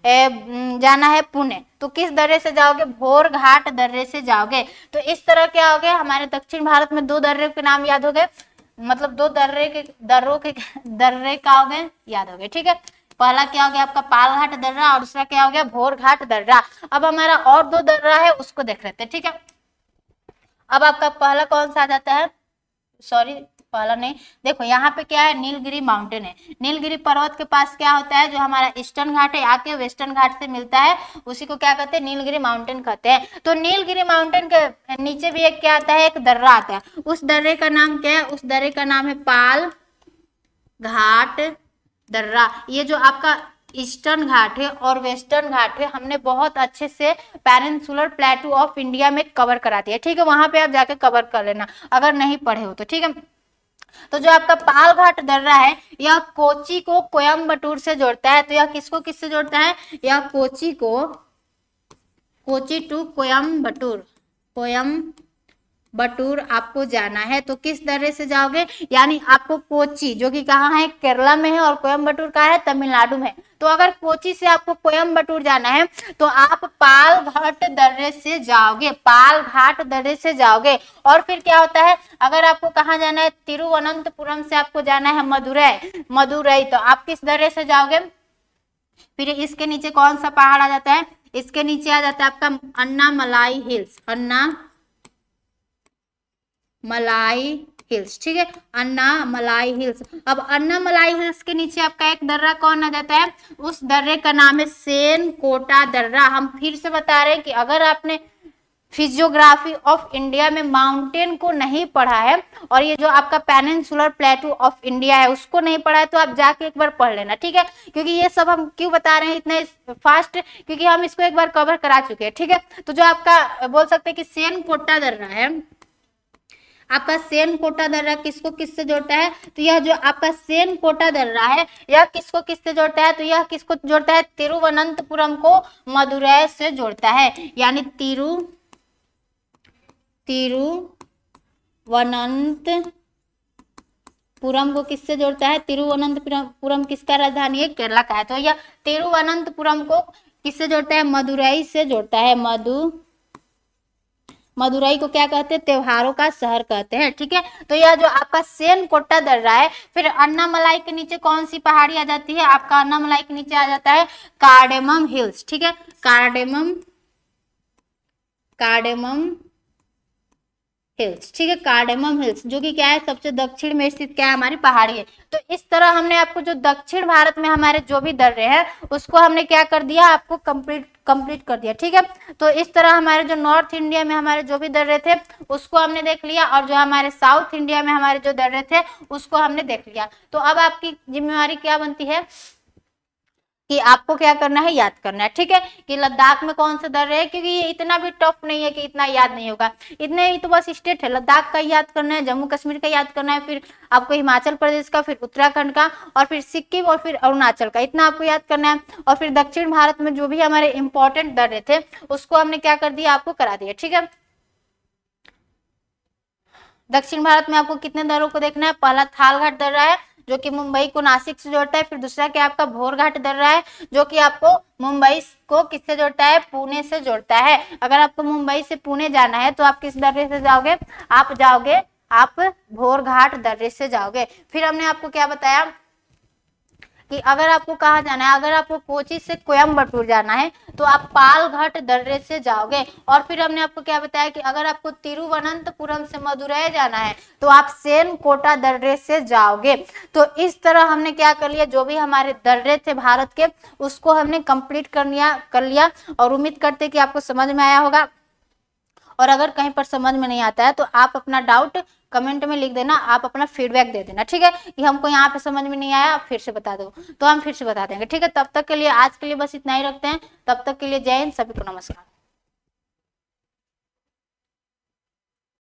जाना है पुणे तो किस दर्रे से जाओगे भोर घाट दर्रे से जाओगे। तो इस तरह क्या हो गया हमारे दक्षिण भारत में दो दर्रे के नाम याद हो गए, मतलब दो दर्रे का हो गए याद हो गए, ठीक है। पहला क्या हो गया आपका पाल घाट दर्रा और दूसरा क्या हो गया भोर घाट दर्रा। अब हमारा और दो दर्रा है उसको देख लेते हैं, ठीक है। अब आपका पहला कौन सा आ जाता है, सॉरी पहला नहीं, देखो यहाँ पे क्या है नीलगिरी माउंटेन है। नीलगिरी पर्वत के पास क्या होता है जो हमारा ईस्टर्न घाट है आके वेस्टर्न घाट से मिलता है उसी को क्या कहते हैं नीलगिरी माउंटेन कहते हैं। तो नीलगिरी माउंटेन के नीचे भी एक क्या आता है एक दर्रा आता है, उस दर्रे का नाम क्या है, उस दर्रे का नाम है पाल घाट दर्रा। ये जो आपका ईस्टर्न घाट है और वेस्टर्न घाट है हमने बहुत अच्छे से पेनिनसुलर प्लेटू ऑफ इंडिया में कवर करा दिया, ठीक है, वहां पे आप जाके कवर कर लेना अगर नहीं पढ़े हो तो, ठीक है। तो जो आपका पाल घाट दर्रा है यह कोची को कोयम्बटूर से जोड़ता है। तो यह किसको किससे जोड़ता है, यह कोची टू कोयम्बटूर बटूर आपको जाना है, तो किस दर्रे से जाओगे, यानी आपको कोची, जो कि कहाँ है, केरला में है, और कोयम्बटूर कहाँ है, तमिलनाडु में। तो अगर कोची से आपको कोयम्बटूर जाना है तो आप पाल घाट दर्रे से जाओगे, पाल घाट दर्रे से जाओगे। और फिर क्या होता है, अगर आपको कहाँ जाना है, तिरुवनंतपुरम से आपको जाना है मदुरई, मदुरई, तो आप किस दर्रे से जाओगे। फिर इसके नीचे कौन सा पहाड़ आ जाता है, इसके नीचे आ जाता है आपका अन्नामलाई हिल्स, अन्नामलाई हिल्स, ठीक है, अन्नामलाई हिल्स। अब अन्नामलाई हिल्स के नीचे आपका एक दर्रा कौन आ जाता है, उस दर्रे का नाम है सेन कोटा दर्रा। हम फिर से बता रहे हैं कि अगर आपने फिजियोग्राफी ऑफ इंडिया में माउंटेन को नहीं पढ़ा है, और ये जो आपका पेनिनसुलर प्लेटू ऑफ इंडिया है उसको नहीं पढ़ा है, तो आप जाके एक बार पढ़ लेना, ठीक है। क्योंकि ये सब हम क्यों बता रहे हैं इतना फास्ट, क्योंकि हम इसको एक बार कवर करा चुके हैं, ठीक है। तो जो आपका बोल सकते हैं कि सेन कोटा दर्रा है, आपका सेन कोटा दर्रा किसको किससे जोड़ता है, तो यह जो आपका सेन कोटा दर्रा है यह किसको किससे जोड़ता है, तो यह किसको जोड़ता है, तिरुवनंतपुरम को मदुरै से जोड़ता है, यानी तिरुवनंतपुरम को किससे जोड़ता है, तिरुवनंतपुरम किसका राजधानी है, केरला का है। तो यह तिरुवनंतपुरम को किससे जोड़ता है, मदुरई से जोड़ता है। मदुरई को क्या कहते हैं, त्योहारों का शहर कहते हैं, ठीक है। तो यह जो आपका सेन कोटा दर्रा है, फिर अन्नामलाई के नीचे कौन सी पहाड़ी आ जाती है, आपका अन्नामलाई के नीचे आ जाता है कार्डेमम हिल्स, ठीक है, कार्डेमम हिल्स, ठीक है, कार्डेमम हिल्स, जो कि क्या है, सबसे दक्षिण में स्थित क्या है, हमारी पहाड़ी है। तो इस तरह हमने आपको जो दक्षिण भारत में हमारे जो भी दर्रे हैं उसको हमने क्या कर दिया, आपको कंप्लीट कर दिया, ठीक है। तो इस तरह हमारे जो नॉर्थ इंडिया में हमारे जो भी दर्रे थे उसको हमने देख लिया, और जो हमारे साउथ इंडिया में हमारे जो दर्रे थे उसको हमने देख लिया। तो अब आपकी जिम्मेवारी क्या बनती है कि आपको क्या करना है, याद करना है, ठीक है, कि लद्दाख में कौन से दर्रे है, क्योंकि ये इतना भी टफ नहीं है कि इतना याद नहीं होगा, इतने ही तो बस स्टेट है, लद्दाख का याद करना है, जम्मू कश्मीर का याद करना है, फिर आपको हिमाचल प्रदेश का, फिर उत्तराखंड का, और फिर सिक्किम, और फिर अरुणाचल का, इतना आपको याद करना है। और फिर दक्षिण भारत में जो भी हमारे इंपॉर्टेंट दर्रे थे उसको हमने क्या कर दिया, आपको करा दिया, ठीक है। दक्षिण भारत में आपको कितने दर्रों को देखना है, पहला थालघाट दर्रा है जो कि मुंबई को नासिक से जोड़ता है, फिर दूसरा क्या आपका भोरघाट दर्रा है जो कि आपको मुंबई को किससे जोड़ता है, पुणे से जोड़ता है। अगर आपको मुंबई से पुणे जाना है तो आप किस दर्रे से जाओगे, आप भोरघाट दर्रे से जाओगे। फिर हमने आपको क्या बताया कि अगर आपको कहाँ जाना है, अगर आपको कोची से कोयम्बटूर जाना है तो आप पालघाट दर्रे से जाओगे। और फिर हमने आपको क्या बताया कि अगर आपको तिरुवनंतपुरम से मदुरई जाना है तो आप सेन कोटा दर्रे से जाओगे। तो इस तरह हमने क्या कर लिया, जो भी हमारे दर्रे थे भारत के उसको हमने कंप्लीट कर लिया, और उम्मीद करते कि आपको समझ में आया होगा। और अगर कहीं पर समझ में नहीं आता है तो आप अपना डाउट कमेंट में लिख देना, आप अपना फीडबैक दे देना, ठीक है, कि हमको यहाँ पे समझ में नहीं आया, आप फिर से बता दो, तो हम फिर से बता देंगे, ठीक है। तब तक के लिए आज के लिए बस इतना ही रखते हैं, तब तक के लिए जय हिंद, सभी को नमस्कार।